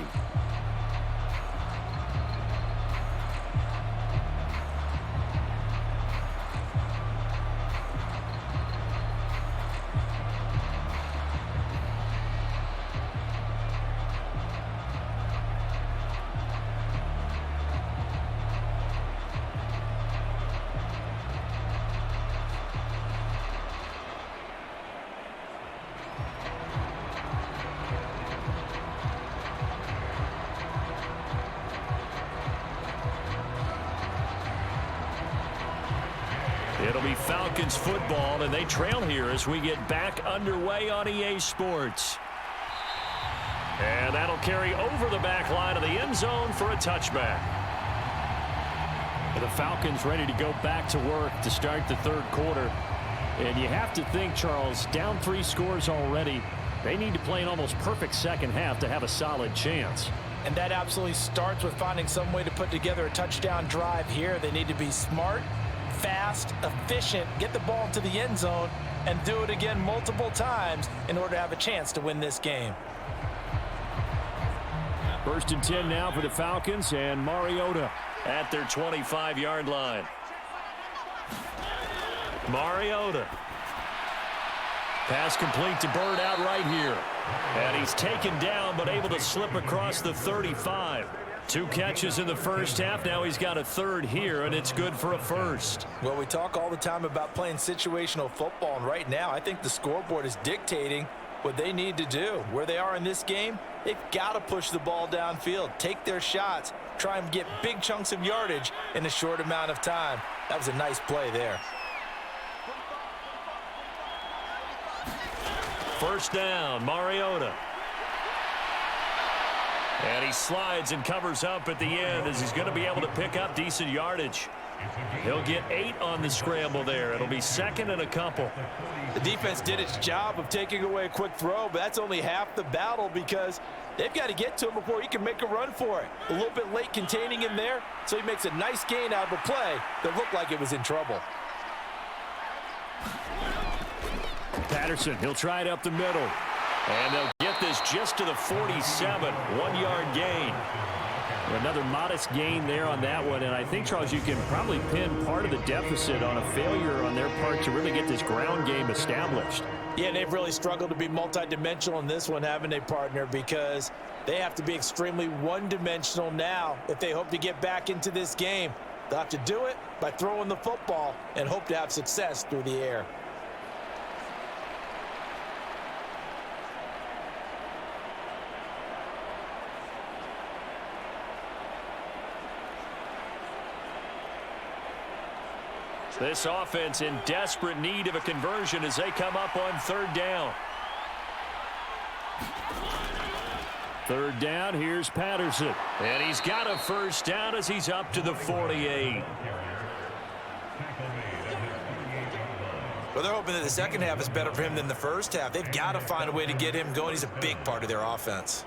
It'll be Falcons football, and they trail here as we get back underway on EA Sports. And that'll carry over the back line of the end zone for a touchback. The Falcons ready to go back to work to start the third quarter. And you have to think, Charles, down 3 scores already. They need to play an almost perfect second half to have a solid chance. And that absolutely starts with finding some way to put together a touchdown drive here. They need to be smart, fast, efficient, get the ball to the end zone, and do it again multiple times in order to have a chance to win this game. 1st and 10 now for the Falcons, and Mariota at their 25-yard line. Mariota. Pass complete to Bird out right here. And he's taken down but able to slip across the 35. 2 catches in the first half. Now he's got a third here, and it's good for a first. Well, we talk all the time about playing situational football, and right now I think the scoreboard is dictating what they need to do. Where they are in this game, they've got to push the ball downfield, take their shots, try and get big chunks of yardage in a short amount of time. That was a nice play there. First down, Mariota. And he slides and covers up at the end as he's going to be able to pick up decent yardage. He'll get 8 on the scramble there. It'll be 2nd and a couple. The defense did its job of taking away a quick throw, but that's only half the battle because they've got to get to him before he can make a run for it. A little bit late containing him there, so he makes a nice gain out of a play that looked like it was in trouble. Patterson, he'll try it up the middle. And they'll get this just to the 47, 1-yard gain. Another modest gain there on that one, and I think, Charles, you can probably pin part of the deficit on a failure on their part to really get this ground game established. Yeah, they've really struggled to be multidimensional in this one, haven't they, partner? Because they have to be extremely one-dimensional now if they hope to get back into this game. They'll have to do it by throwing the football and hope to have success through the air. This offense in desperate need of a conversion as they come up on 3rd down. 3rd down, here's Patterson. And he's got a first down as he's up to the 48. Well, they're hoping that the second half is better for him than the first half. They've got to find a way to get him going. He's a big part of their offense.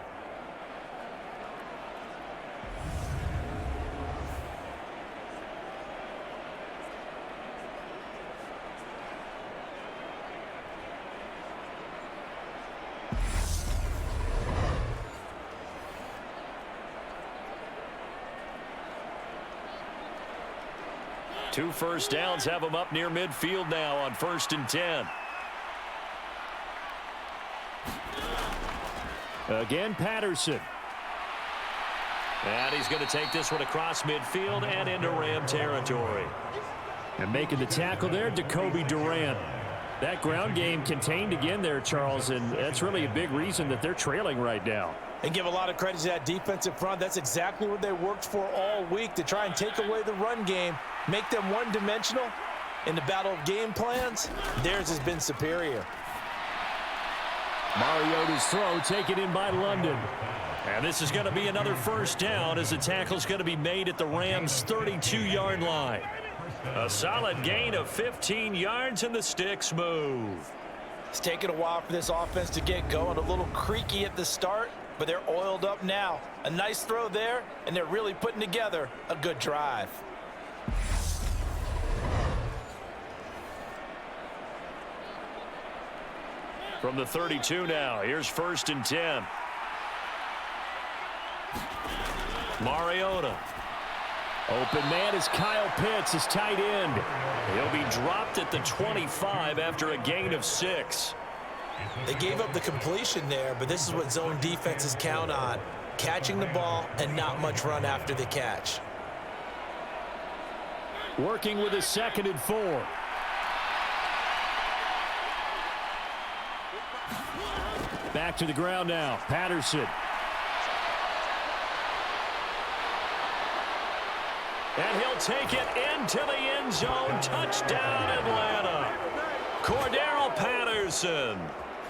2 first downs have them up near midfield now on 1st and 10. Again, Patterson. And he's going to take this one across midfield and into Ram territory. And making the tackle there, Jacoby Durant. That ground game contained again there, Charles, and that's really a big reason that they're trailing right now. And give a lot of credit to that defensive front. That's exactly what they worked for all week, to try and take away the run game, make them one-dimensional. In the battle of game plans, theirs has been superior. Mariota's throw taken in by London. And this is going to be another first down as the tackle's going to be made at the Rams' 32-yard line. A solid gain of 15 yards and the sticks move. It's taken a while for this offense to get going. A little creaky at the start, but they're oiled up now. A nice throw there, and they're really putting together a good drive. From the 32 now, here's 1st and 10. Mariota. Open man is Kyle Pitts, his tight end. He'll be dropped at the 25 after a gain of 6. They gave up the completion there, but this is what zone defenses count on. Catching the ball and not much run after the catch. Working with a 2nd and 4. Back to the ground now. Patterson. And he'll take it into the end zone. Touchdown, Atlanta. Cordero Patterson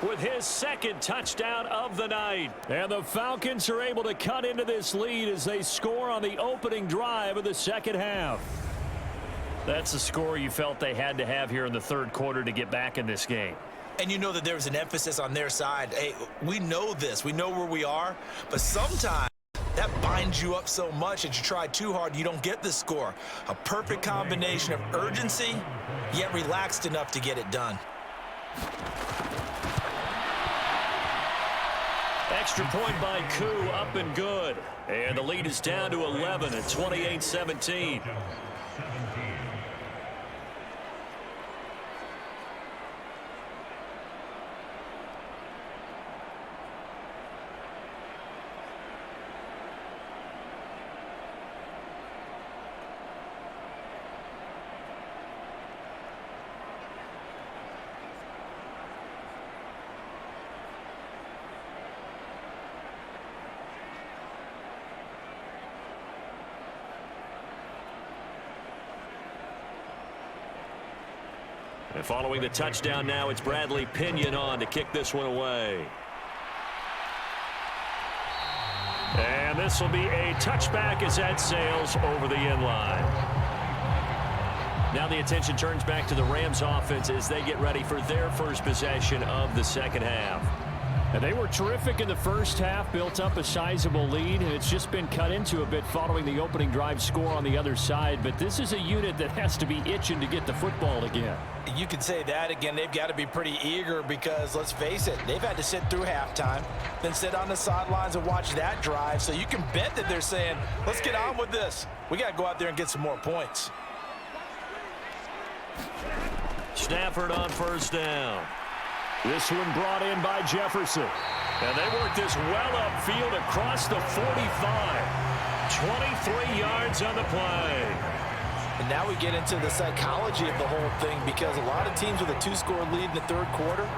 with his 2nd touchdown of the night. And the Falcons are able to cut into this lead as they score on the opening drive of the 2nd half. That's the score you felt they had to have here in the 3rd quarter to get back in this game. And you know that there's an emphasis on their side. Hey, we know this. We know where we are. But sometimes that binds you up so much that you try too hard, you don't get the score. A perfect combination of urgency, yet relaxed enough to get it done. Extra point by Koo, up and good. And the lead is down to 11 at 28-17. And following the touchdown now, it's Bradley Pinion on to kick this one away. And this will be a touchback as that sails over the end line. Now the attention turns back to the Rams offense as they get ready for their first possession of the 2nd half. And they were terrific in the 1st half, built up a sizable lead, and it's just been cut into a bit following the opening drive score on the other side. But this is a unit that has to be itching to get the football again. You can say that again. They've got to be pretty eager because, let's face it, they've had to sit through halftime, then sit on the sidelines and watch that drive. So you can bet that they're saying, let's get on with this. We got to go out there and get some more points. Stafford on 1st down. This one brought in by Jefferson. And they work this well upfield across the 45. 23 yards on the play. And now we get into the psychology of the whole thing, because a lot of teams with a 2-score lead in the 3rd quarter,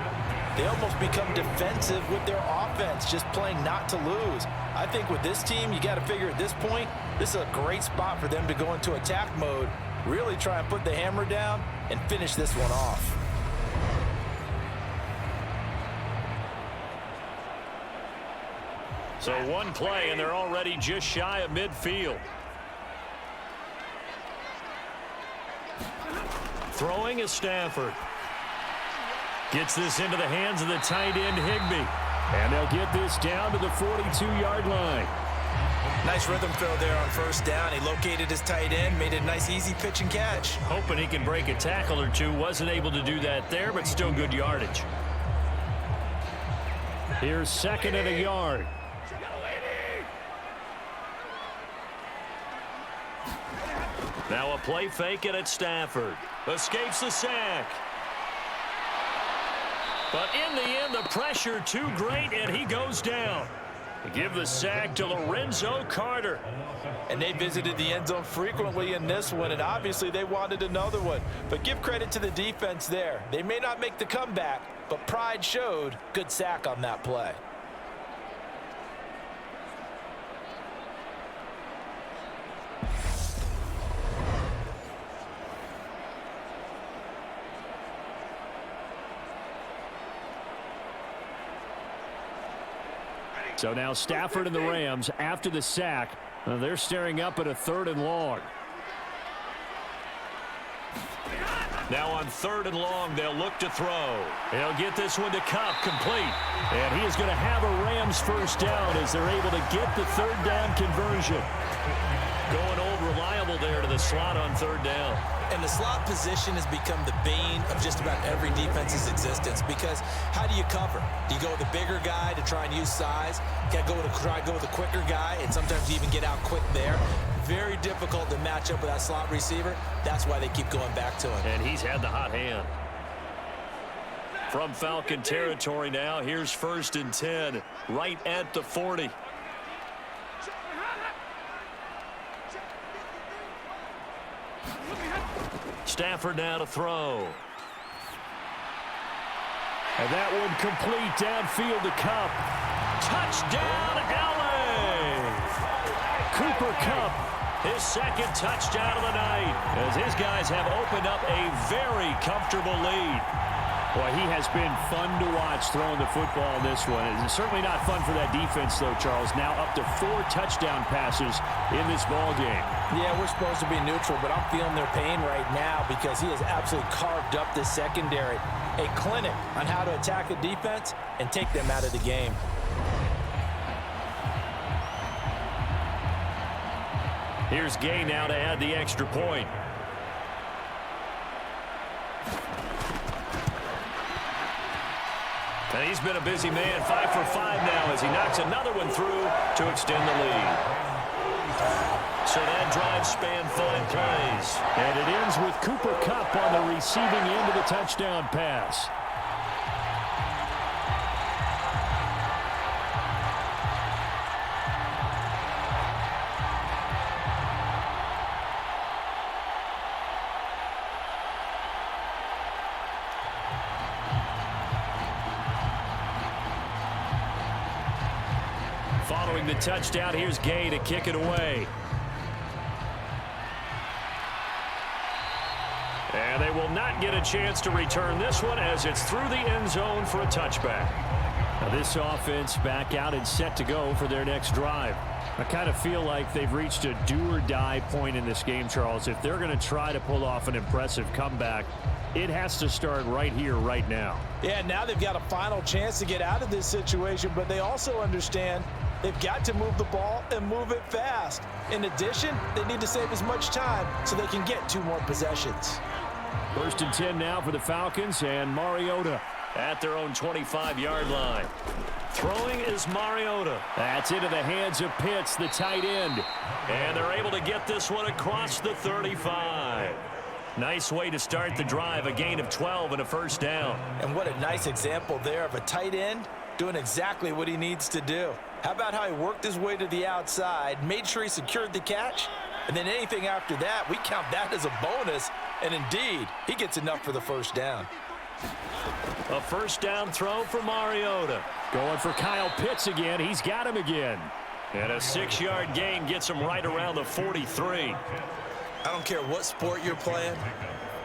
they almost become defensive with their offense, just playing not to lose. I think with this team, you got to figure at this point, this is a great spot for them to go into attack mode, really try and put the hammer down and finish this one off. So one play, and they're already just shy of midfield. Throwing is Stafford. Gets this into the hands of the tight end, Higbee. And they'll get this down to the 42-yard line. Nice rhythm throw there on 1st down. He located his tight end, made a nice easy pitch and catch. Hoping he can break a tackle or two. Wasn't able to do that there, but still good yardage. Here's 2nd and a yard. Now a play fake it at Stafford. Escapes the sack. But in the end, the pressure too great, and he goes down. Give the sack to Lorenzo Carter. And they visited the end zone frequently in this one, and obviously they wanted another one. But give credit to the defense there. They may not make the comeback, but pride showed. Good sack on that play. So now Stafford and the Rams, after the sack, they're staring up at a 3rd and long. Now on 3rd and long, they'll look to throw. He'll get this one to Kupp, complete. And he is going to have a Rams first down as they're able to get the 3rd down conversion. Going old reliable there to the slot on 3rd down. And the slot position has become the bane of just about every defense's existence, because how do you cover? Do you go with a bigger guy to try and use size? You got to try to go with a quicker guy, and sometimes you even get out quick there. Very difficult to match up with that slot receiver. That's why they keep going back to him. And he's had the hot hand. From Falcon territory now, here's 1st and 10, right at the 40. Stafford now to throw. And that one complete downfield to Kupp. Touchdown, LA! Cooper Kupp, his 2nd touchdown of the night, as his guys have opened up a very comfortable lead. Boy, he has been fun to watch throwing the football in this one. It's certainly not fun for that defense, though, Charles. Now up to 4 touchdown passes in this ball game. Yeah, we're supposed to be neutral, but I'm feeling their pain right now because he has absolutely carved up the secondary. A clinic on how to attack a defense and take them out of the game. Here's Gay now to add the extra point. And he's been a busy man, 5 for 5 now as he knocks another one through to extend the lead. So that drive spanned 5 plays. And it ends with Cooper Kupp on the receiving end of the touchdown pass. Following the touchdown, here's Gay to kick it away. And they will not get a chance to return this one as it's through the end zone for a touchback. Now this offense back out and set to go for their next drive. I kind of feel like they've reached a do-or-die point in this game, Charles. If they're going to try to pull off an impressive comeback, it has to start right here, right now. Yeah, now they've got a final chance to get out of this situation, but they also understand they've got to move the ball and move it fast. In addition, they need to save as much time so they can get 2 more possessions. 1st and 10 now for the Falcons, and Mariota at their own 25-yard line. Throwing is Mariota. That's into the hands of Pitts, the tight end. And they're able to get this one across the 35. Nice way to start the drive, a gain of 12 and a first down. And what a nice example there of a tight end doing exactly what he needs to do. How about how he worked his way to the outside, made sure he secured the catch, and then anything after that, we count that as a bonus. And indeed, he gets enough for the first down. A first down throw for Mariota. Going for Kyle Pitts again. He's got him again. And a 6-yard gain gets him right around the 43. I don't care what sport you're playing.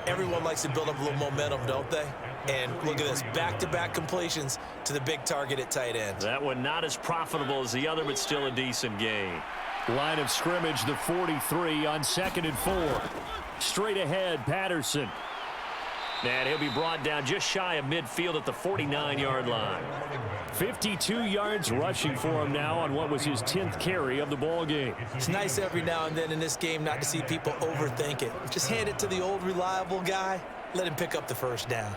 Everyone likes to build up a little momentum, don't they? And look at this, back-to-back completions to the big target at tight end. That one not as profitable as the other, but still a decent gain. Line of scrimmage, the 43 on 2nd and 4. Straight ahead, Patterson. And he'll be brought down just shy of midfield at the 49-yard line. 52 yards rushing for him now on what was his 10th carry of the ball game. It's nice every now and then in this game not to see people overthink it. Just hand it to the old reliable guy. Let him pick up the first down.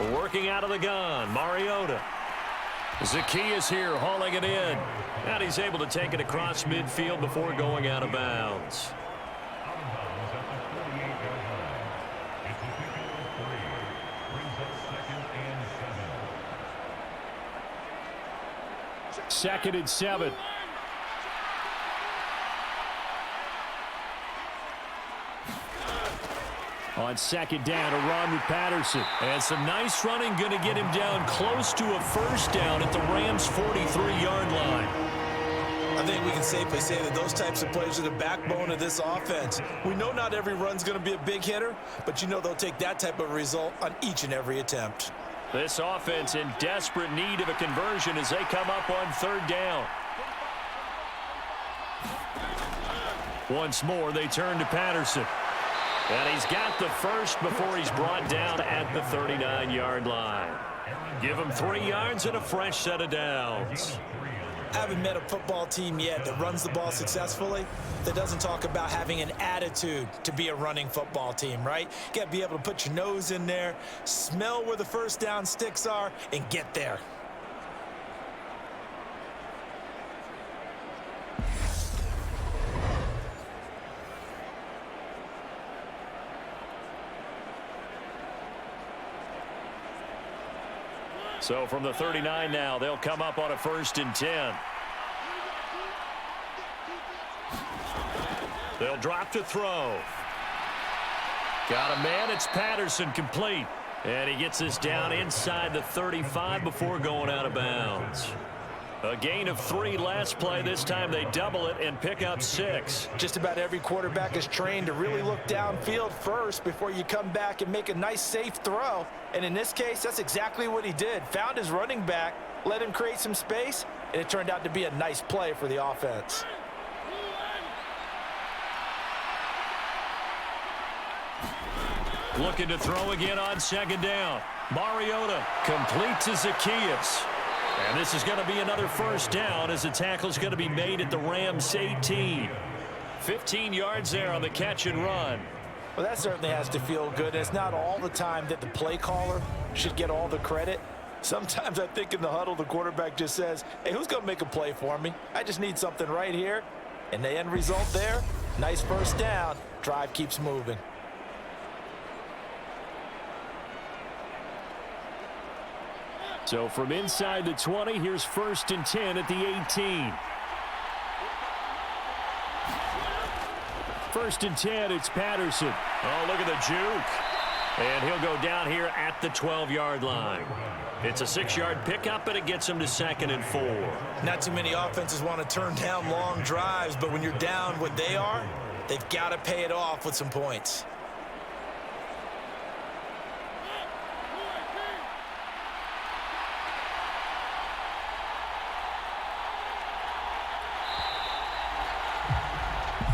Working out of the gun, Mariota. Zacchaeus here hauling it in. And he's able to take it across midfield before going out of bounds. Second and 7. On second down, a run with Patterson. And some nice running going to get him down close to a first down at the Rams' 43-yard line. I think we can safely say that those types of plays are the backbone of this offense. We know not every run's going to be a big hitter, but you know they'll take that type of result on each and every attempt. This offense in desperate need of a conversion as they come up on third down. Once more, they turn to Patterson. And he's got the first before he's brought down at the 39-yard line. Give him 3 yards and a fresh set of downs. I haven't met a football team yet that runs the ball successfully that doesn't talk about having an attitude to be a running football team, right? You got to be able to put your nose in there, smell where the first down sticks are, and get there. So from the 39 now, they'll come up on a 1st and 10. They'll drop to throw. Got a man. It's Patterson, complete. And he gets this down inside the 35 before going out of bounds. A gain of 3 last play. This time they double it and pick up 6. Just about every quarterback is trained to really look downfield first before you come back and make a nice, safe throw. And in this case, that's exactly what he did. Found his running back, let him create some space, and it turned out to be a nice play for the offense. Looking to throw again on second down. Mariota complete to Zacchaeus. And this is going to be another first down as the tackle is going to be made at the Rams' 18. 15 yards there on the catch and run. Well, that certainly has to feel good. It's not all the time that the play caller should get all the credit. Sometimes I think in the huddle, the quarterback just says, hey, who's going to make a play for me? I just need something right here. And the end result there, nice first down. Drive keeps moving. So from inside the 20, here's 1st and 10 at the 18. 1st and 10, it's Patterson. Oh, look at the juke. And he'll go down here at the 12-yard line. It's a 6-yard pickup, and it gets him to 2nd and 4. Not too many offenses want to turn down long drives, but when you're down what they are, they've got to pay it off with some points.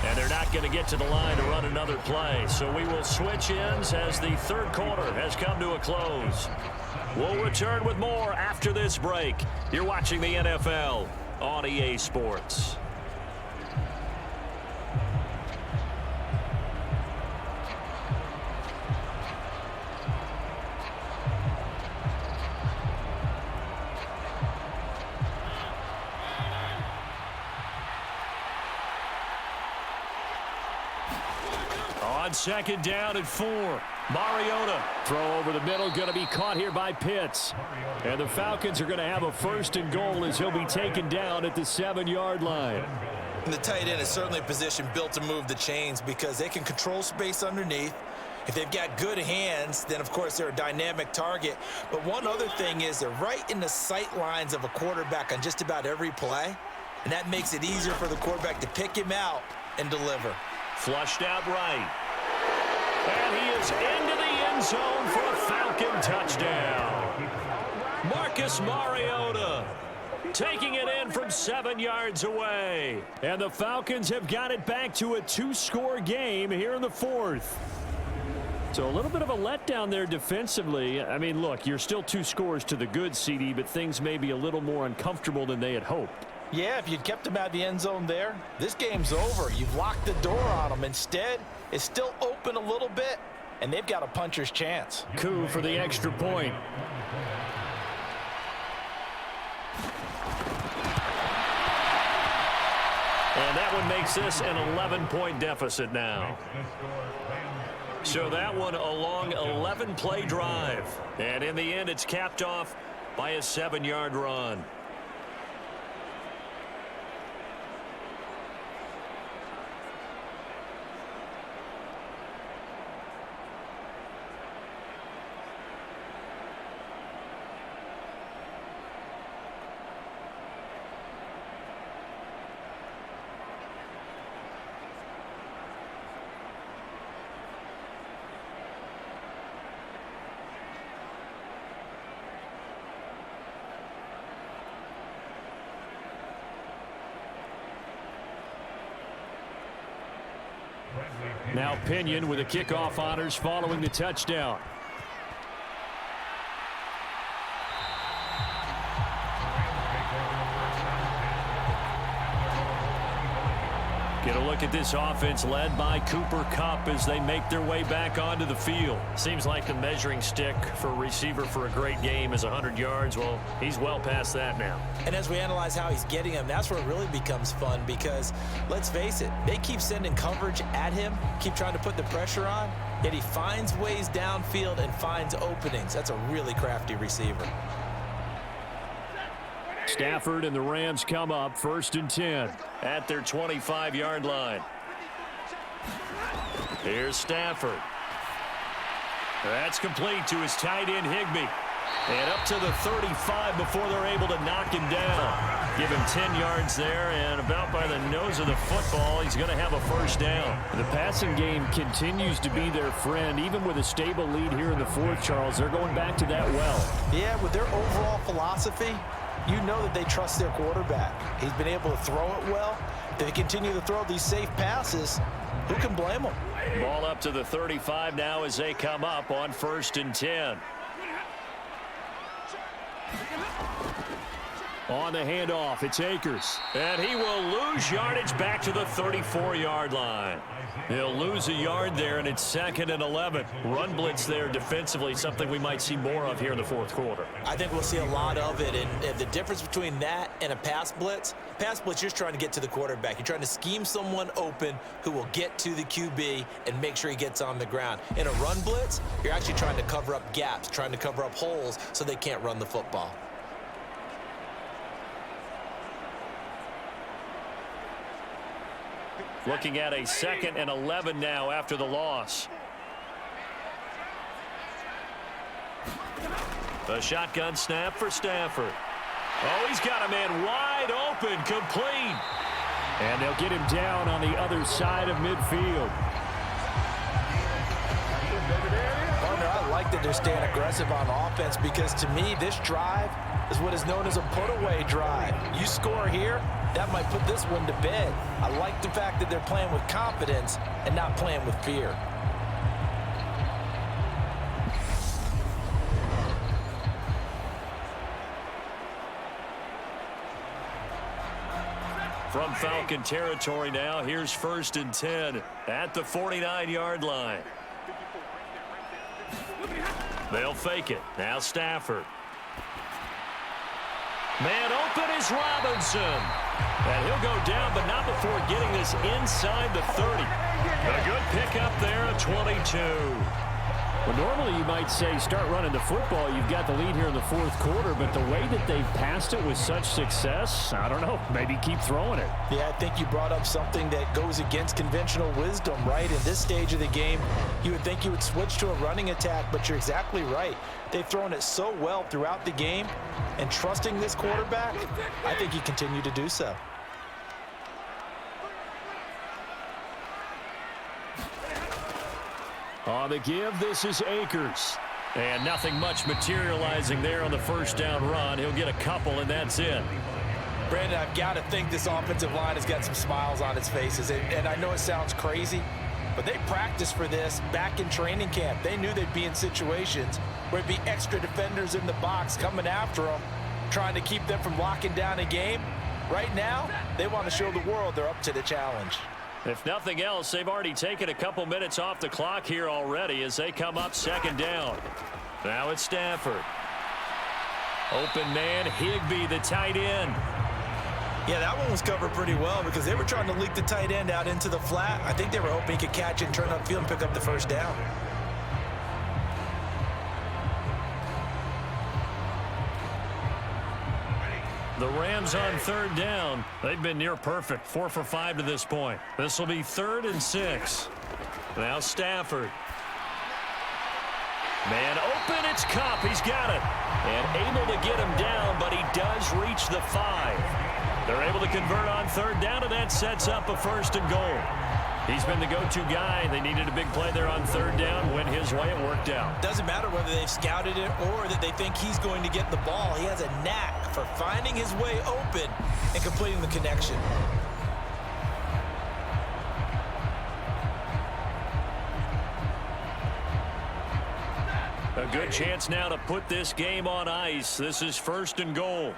And they're not going to get to the line to run another play. So we will switch ends as the third quarter has come to a close. We'll return with more after this break. You're watching the NFL on EA Sports. On second down and 4. Mariota. Throw over the middle, going to be caught here by Pitts. And the Falcons are going to have a 1st and goal as he'll be taken down at the 7-yard line. And the tight end is certainly a position built to move the chains because they can control space underneath. If they've got good hands, then of course they're a dynamic target. But one other thing is they're right in the sight lines of a quarterback on just about every play. And that makes it easier for the quarterback to pick him out and deliver. Flushed out right. And he is into the end zone for a Falcon touchdown. Marcus Mariota taking it in from 7 yards away. And the Falcons have got it back to a 2-score game here in the 4th. So a little bit of a letdown there defensively. I mean, look, you're still 2 scores to the good, CD, but things may be a little more uncomfortable than they had hoped. Yeah, if you'd kept him out of the end zone there, this game's over. You've locked the door on him. Instead, it's still open a little bit, and they've got a puncher's chance. Coup for the extra point. And that one makes this an 11-point deficit now. So that one a long 11-play drive. And in the end, it's capped off by a 7-yard run. Now Pinion with the kickoff honors following the touchdown. Get a look at this offense led by Cooper Kupp as they make their way back onto the field. Seems like the measuring stick for a receiver for a great game is 100 yards. Well, he's well past that now. And as we analyze how he's getting them, that's where it really becomes fun because, let's face it, they keep sending coverage at him, keep trying to put the pressure on, yet he finds ways downfield and finds openings. That's a really crafty receiver. Stafford and the Rams come up 1st and 10 at their 25-yard line. Here's Stafford. That's complete to his tight end Higbee. And up to the 35 before they're able to knock him down. Give him 10 yards there, and about by the nose of the football, he's going to have a first down. The passing game continues to be their friend. Even with a stable lead here in the fourth, Charles, they're going back to that well. Yeah, with their overall philosophy, you know that they trust their quarterback. He's been able to throw it well. If they continue to throw these safe passes, who can blame them? Ball up to the 35 now as they come up on 1st and 10. On the handoff, it's Akers. And he will lose yardage back to the 34-yard line. He'll lose a yard there, and it's 2nd and 11. Run blitz there defensively, something we might see more of here in the fourth quarter. I think we'll see a lot of it, and the difference between that and a pass blitz, you're just trying to get to the quarterback. You're trying to scheme someone open who will get to the QB and make sure he gets on the ground. In a run blitz, you're actually trying to cover up gaps, trying to cover up holes so they can't run the football. Looking at a 2nd and 11 now after the loss. A shotgun snap for Stafford. Oh, he's got a man wide open, complete. And they'll get him down on the other side of midfield. Partner, I like that they're staying aggressive on offense because to me, this drive is what is known as a put-away drive. You score here, that might put this one to bed. I like the fact that they're playing with confidence and not playing with fear. From Falcon territory now, here's 1st and 10 at the 49-yard line. They'll fake it. Now Stafford. Man open is Robinson. And he'll go down, but not before getting this inside the 30. A good pickup there at 22. Well, normally you might say start running the football. You've got the lead here in the fourth quarter, but the way that they've passed it with such success, I don't know, maybe keep throwing it. Yeah, I think you brought up something that goes against conventional wisdom, right? In this stage of the game, you would think you would switch to a running attack, but you're exactly right. They've thrown it so well throughout the game, and trusting this quarterback, I think you continue to do so. On the give, this is Akers. And nothing much materializing there on the first down run. He'll get a couple, and that's it. Brandon, I've got to think this offensive line has got some smiles on its faces. And I know it sounds crazy, but they practiced for this back in training camp. They knew they'd be in situations where it'd be extra defenders in the box coming after them, trying to keep them from locking down a game. Right now, they want to show the world they're up to the challenge. If nothing else, they've already taken a couple minutes off the clock here already as they come up second down. Now it's Stafford. Open man, Higbee, the tight end. Yeah, that one was covered pretty well because they were trying to leak the tight end out into the flat. I think they were hoping he could catch it and turn upfield and pick up the first down. The Rams on third down. They've been near perfect, 4 for 5 to this point. This will be 3rd and 6. Now Stafford. Man open, it's Kupp. He's got it. And able to get him down, but he does reach the 5. They're able to convert on third down, and that sets up a 1st and goal. He's been the go-to guy. They needed a big play there on third down. Went his way, it worked out. Doesn't matter whether they've scouted it or that they think he's going to get the ball. He has a knack for finding his way open and completing the connection. A good chance now to put this game on ice. This is 1st and goal.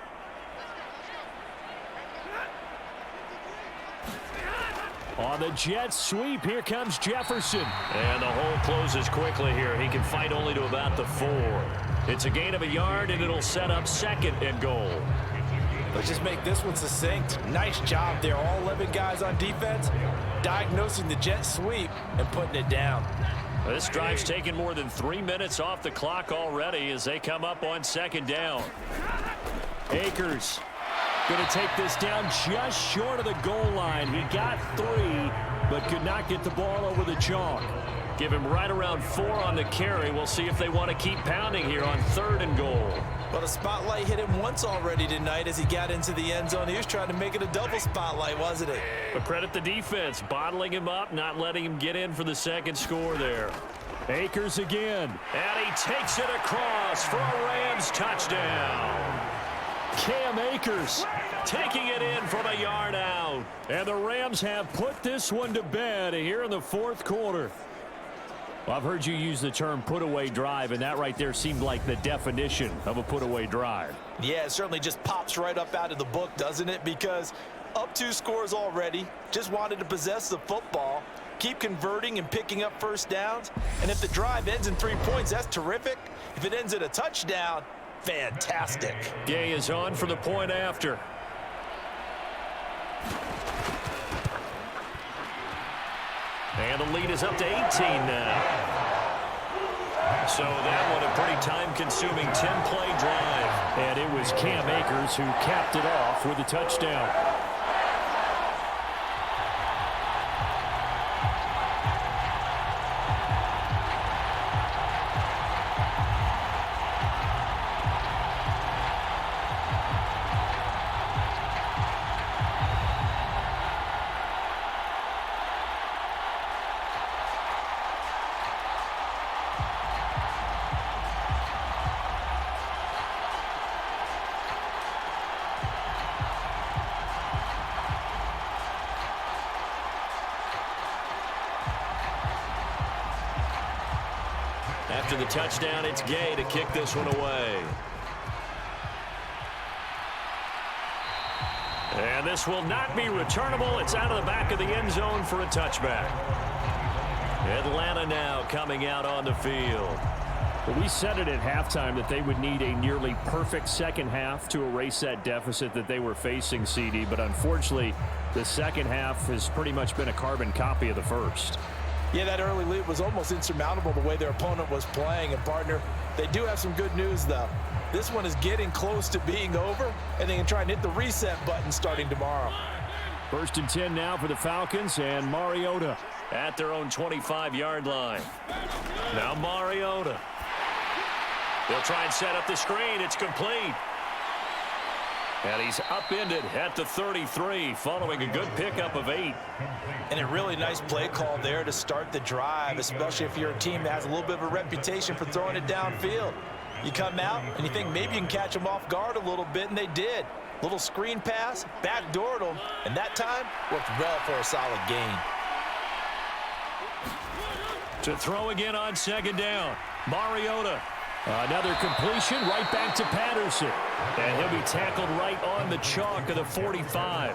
On the jet sweep, here comes Jefferson. And the hole closes quickly here. He can fight only to about the 4. It's a gain of a yard, and it'll set up 2nd and goal. Let's just make this one succinct. Nice job there. All 11 guys on defense diagnosing the jet sweep and putting it down. This drive's taken more than 3 minutes off the clock already as they come up on 2nd down. Akers going to take this down just short of the goal line. He got 3, but could not get the ball over the chalk. Give him right around 4 on the carry. We'll see if they want to keep pounding here on 3rd and goal. Well, the spotlight hit him once already tonight as he got into the end zone. He was trying to make it a double spotlight, wasn't it? But credit the defense, bottling him up, not letting him get in for the 2nd score there. Akers again. And he takes it across for a Rams touchdown. Cam Akers taking it in from a yard out. And the Rams have put this one to bed here in the 4th quarter. Well, I've heard you use the term put-away drive, and that right there seemed like the definition of a put-away drive. Yeah, it certainly just pops right up out of the book, doesn't it? Because up 2 scores already, just wanted to possess the football, keep converting and picking up first downs. And if the drive ends in 3 points, that's terrific. If it ends in a touchdown, fantastic. Gay is on for the point after. And the lead is up to 18 now. So that one a pretty time-consuming 10-play drive. And it was Cam Akers who capped it off with a touchdown. After the touchdown, it's Gay to kick this one away. And this will not be returnable. It's out of the back of the end zone for a touchback. Atlanta now coming out on the field. Well, we said it at halftime that they would need a nearly perfect second half to erase that deficit that they were facing, CD. But unfortunately, the second half has pretty much been a carbon copy of the first. Yeah, that early lead was almost insurmountable the way their opponent was playing. And, partner, they do have some good news, though. This one is getting close to being over, and they can try and hit the reset button starting tomorrow. 1st and 10 now for the Falcons, and Mariota at their own 25-yard line. Now Mariota. They'll try and set up the screen. It's complete. And he's upended at the 33 following a good pickup of 8. And a really nice play call there to start the drive, especially if you're a team that has a little bit of a reputation for throwing it downfield. You come out and you think maybe you can catch them off guard a little bit, and they did. Little screen pass, backdoored them, and that time worked well for a solid gain. To throw again on 2nd down, Mariota. Another completion right back to Patterson. And he'll be tackled right on the chalk of the 45.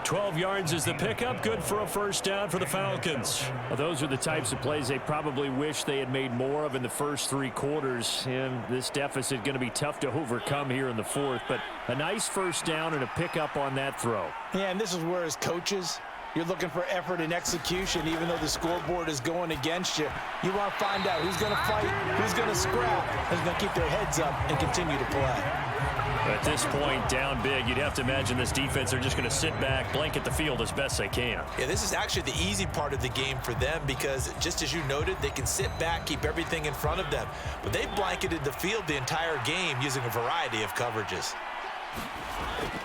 12 yards is the pickup. Good for a first down for the Falcons. Well, those are the types of plays they probably wish they had made more of in the first 3 quarters. And this deficit going to be tough to overcome here in the 4th. But a nice first down and a pickup on that throw. Yeah, and this is where as coaches, you're looking for effort and execution, even though the scoreboard is going against you. You want to find out who's going to fight, who's going to scrap, who's going to keep their heads up and continue to play. At this point, down big, you'd have to imagine this defense are just going to sit back, blanket the field as best they can. Yeah, this is actually the easy part of the game for them because, just as you noted, they can sit back, keep everything in front of them. But they blanketed the field the entire game using a variety of coverages.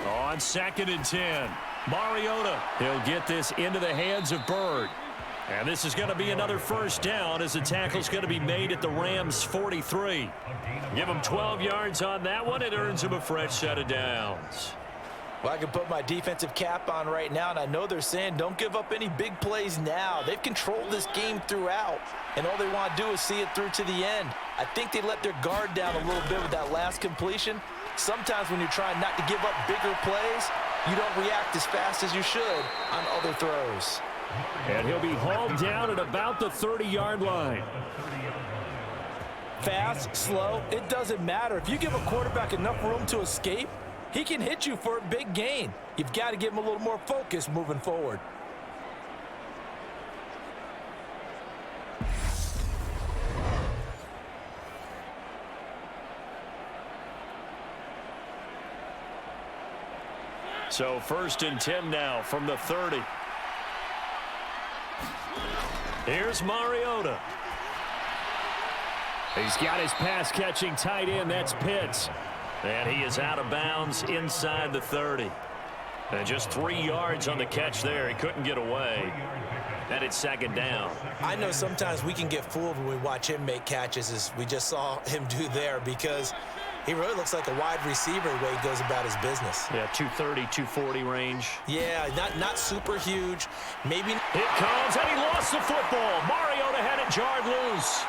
On 2nd and 10, Mariota. He'll get this into the hands of Bird. And this is going to be another first down as the tackle's going to be made at the Rams' 43. Give him 12 yards on that one. It earns him a fresh set of downs. Well, I can put my defensive cap on right now, and I know they're saying don't give up any big plays now. They've controlled this game throughout, and all they want to do is see it through to the end. I think they let their guard down a little bit with that last completion. Sometimes when you're trying not to give up bigger plays, you don't react as fast as you should on other throws. And he'll be hauled down at about the 30-yard line. Fast, slow, it doesn't matter. If you give a quarterback enough room to escape, he can hit you for a big gain. You've got to give him a little more focus moving forward. So 1st and 10 now from the 30. Here's Mariota. He's got his pass-catching tight end. That's Pitts. And he is out of bounds inside the 30. And just 3 yards on the catch there. He couldn't get away. And it's 2nd down. I know sometimes we can get fooled when we watch him make catches, as we just saw him do there, because he really looks like a wide receiver the way he goes about his business. Yeah, 230, 240 range. Yeah, not super huge. Maybe. It comes, and he lost the football. Mariota had it jarred loose.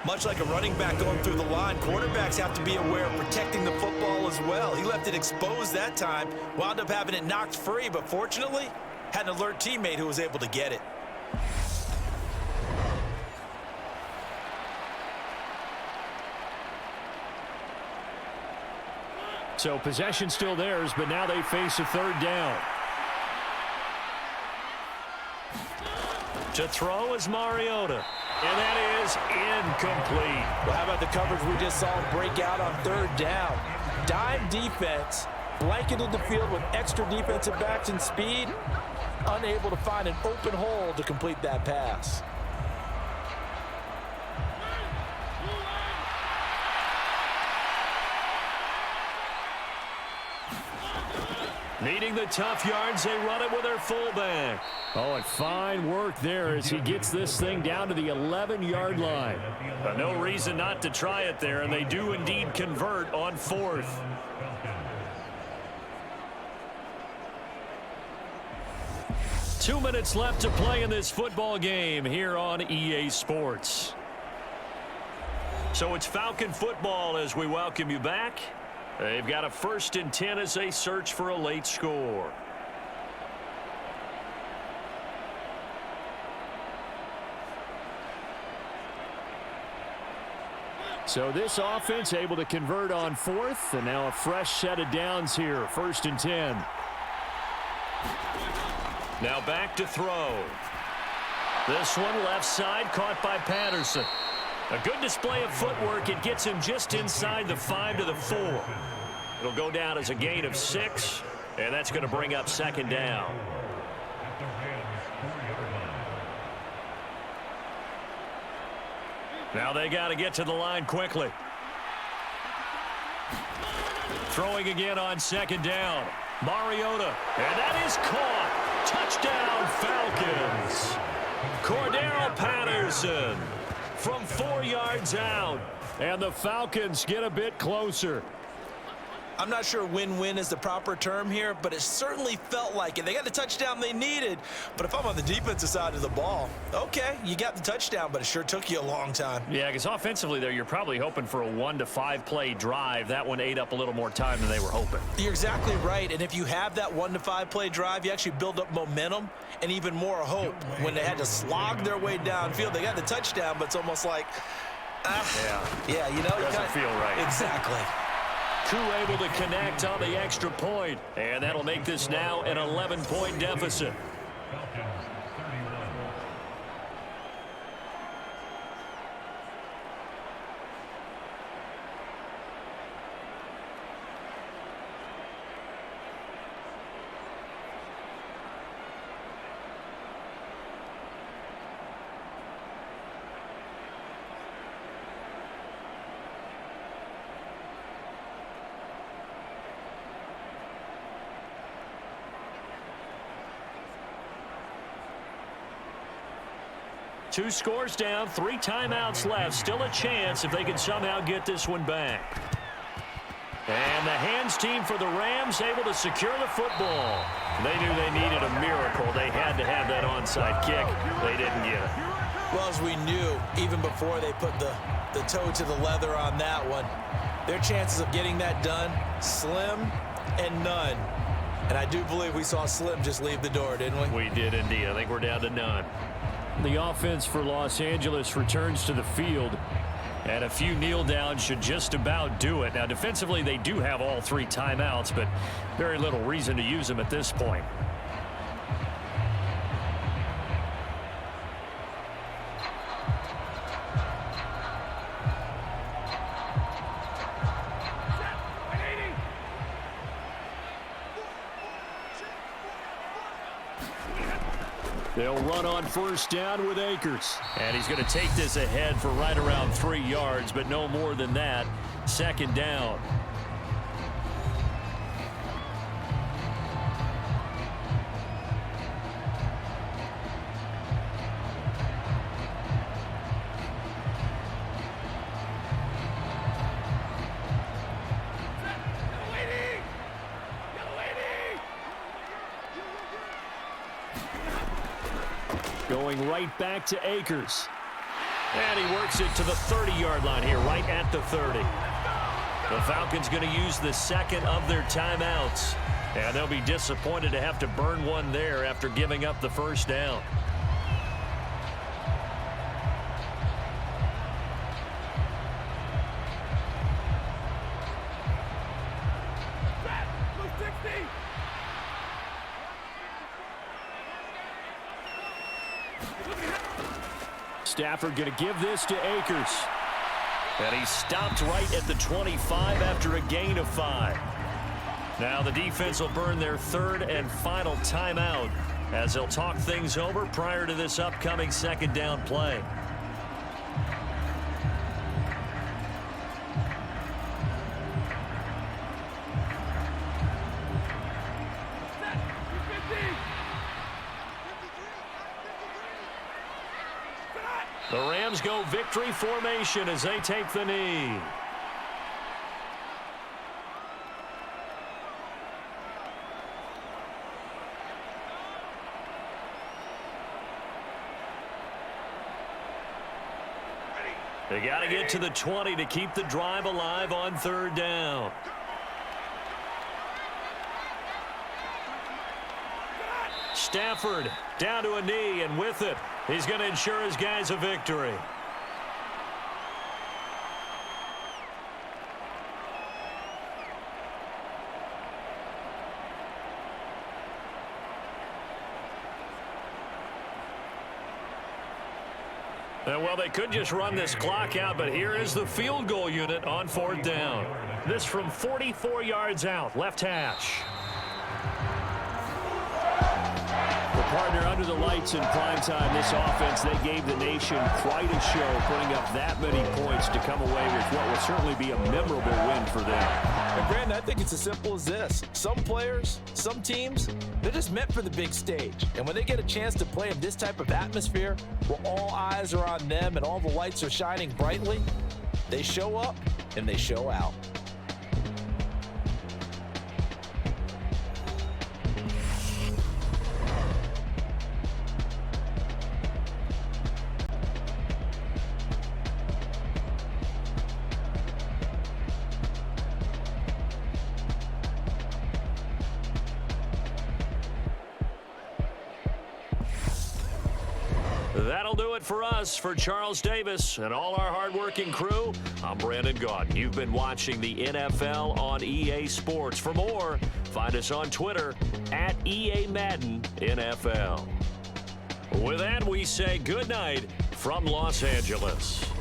Much like a running back going through the line, quarterbacks have to be aware of protecting the football as well. He left it exposed that time, wound up having it knocked free, but fortunately, had an alert teammate who was able to get it. So possession still theirs, but now they face a 3rd down. To throw is Mariota. And that is incomplete. Well, how about the coverage we just saw him break out on 3rd down? Dime defense, blanketed the field with extra defensive backs and speed, unable to find an open hole to complete that pass. Needing the tough yards, they run it with their fullback. Oh, and fine work there as he gets this thing down to the 11-yard line. No reason not to try it there, and they do indeed convert on 4th. Two minutes left to play in this football game here on EA Sports. So it's Falcon football as we welcome you back. They've got a 1st and 10 as they search for a late score. So this offense able to convert on 4th, and now a fresh set of downs here, 1st and 10. Now back to throw. This one left side caught by Patterson. A good display of footwork. It gets him just inside the 5 to the 4. It'll go down as a gain of 6, and that's going to bring up 2nd down. Now they got to get to the line quickly. Throwing again on 2nd down. Mariota, and that is caught. Touchdown, Falcons. Cordero Patterson from 4 yards out. And the Falcons get a bit closer. I'm not sure win-win is the proper term here, but it certainly felt like it. They got the touchdown they needed, but if I'm on the defensive side of the ball, okay, you got the touchdown, but it sure took you a long time. Yeah, because offensively there, you're probably hoping for a 1 to 5 play drive. That one ate up a little more time than they were hoping. You're exactly right, and if you have that 1 to 5 play drive, you actually build up momentum and even more hope. When they had to slog their way downfield, they got the touchdown, but it's almost like, yeah, you know, doesn't feel right. Exactly. Koo able to connect on the extra point, and that'll make this now an 11-point deficit. Two scores down, 3 timeouts left. Still a chance if they can somehow get this one back. And the hands team for the Rams able to secure the football. They knew they needed a miracle. They had to have that onside kick. They didn't get it. Well, as we knew, even before they put the toe to the leather on that one, their chances of getting that done, slim and none. And I do believe we saw Slim just leave the door, didn't we? We did indeed. I think we're down to none. The offense for Los Angeles returns to the field, and a few kneel downs should just about do it. Now, defensively, they do have all 3 timeouts, but very little reason to use them at this point. They'll run on first down with Akers. And he's going to take this ahead for right around 3 yards, but no more than that. Second down. Going right back to Akers. And he works it to the 30-yard line here, right at the 30. The Falcons going to use the second of their timeouts. And they'll be disappointed to have to burn one there after giving up the first down. Stafford going to give this to Akers. And he stopped right at the 25 after a gain of 5. Now the defense will burn their 3rd and final timeout as they'll talk things over prior to this upcoming second down play. The Rams go victory formation as they take the knee. They got to get to the 20 to keep the drive alive on 3rd down. Stafford down to a knee, and with it, he's going to ensure his guys a victory. And well, they could just run this clock out, but here is the field goal unit on 4th down. This from 44 yards out, left hash. Partner under the lights in primetime, this offense, they gave the nation quite a show, putting up that many points to come away with what will certainly be a memorable win for them. And Brandon, I think it's as simple as this. Some players, some teams, they're just meant for the big stage. And when they get a chance to play in this type of atmosphere, where all eyes are on them and all the lights are shining brightly, they show up and they show out. That'll do it for us. For Charles Davis and all our hardworking crew, I'm Brandon Gaudin. You've been watching the NFL on EA Sports. For more, find us on Twitter at EA Madden NFL. With that, we say good night from Los Angeles.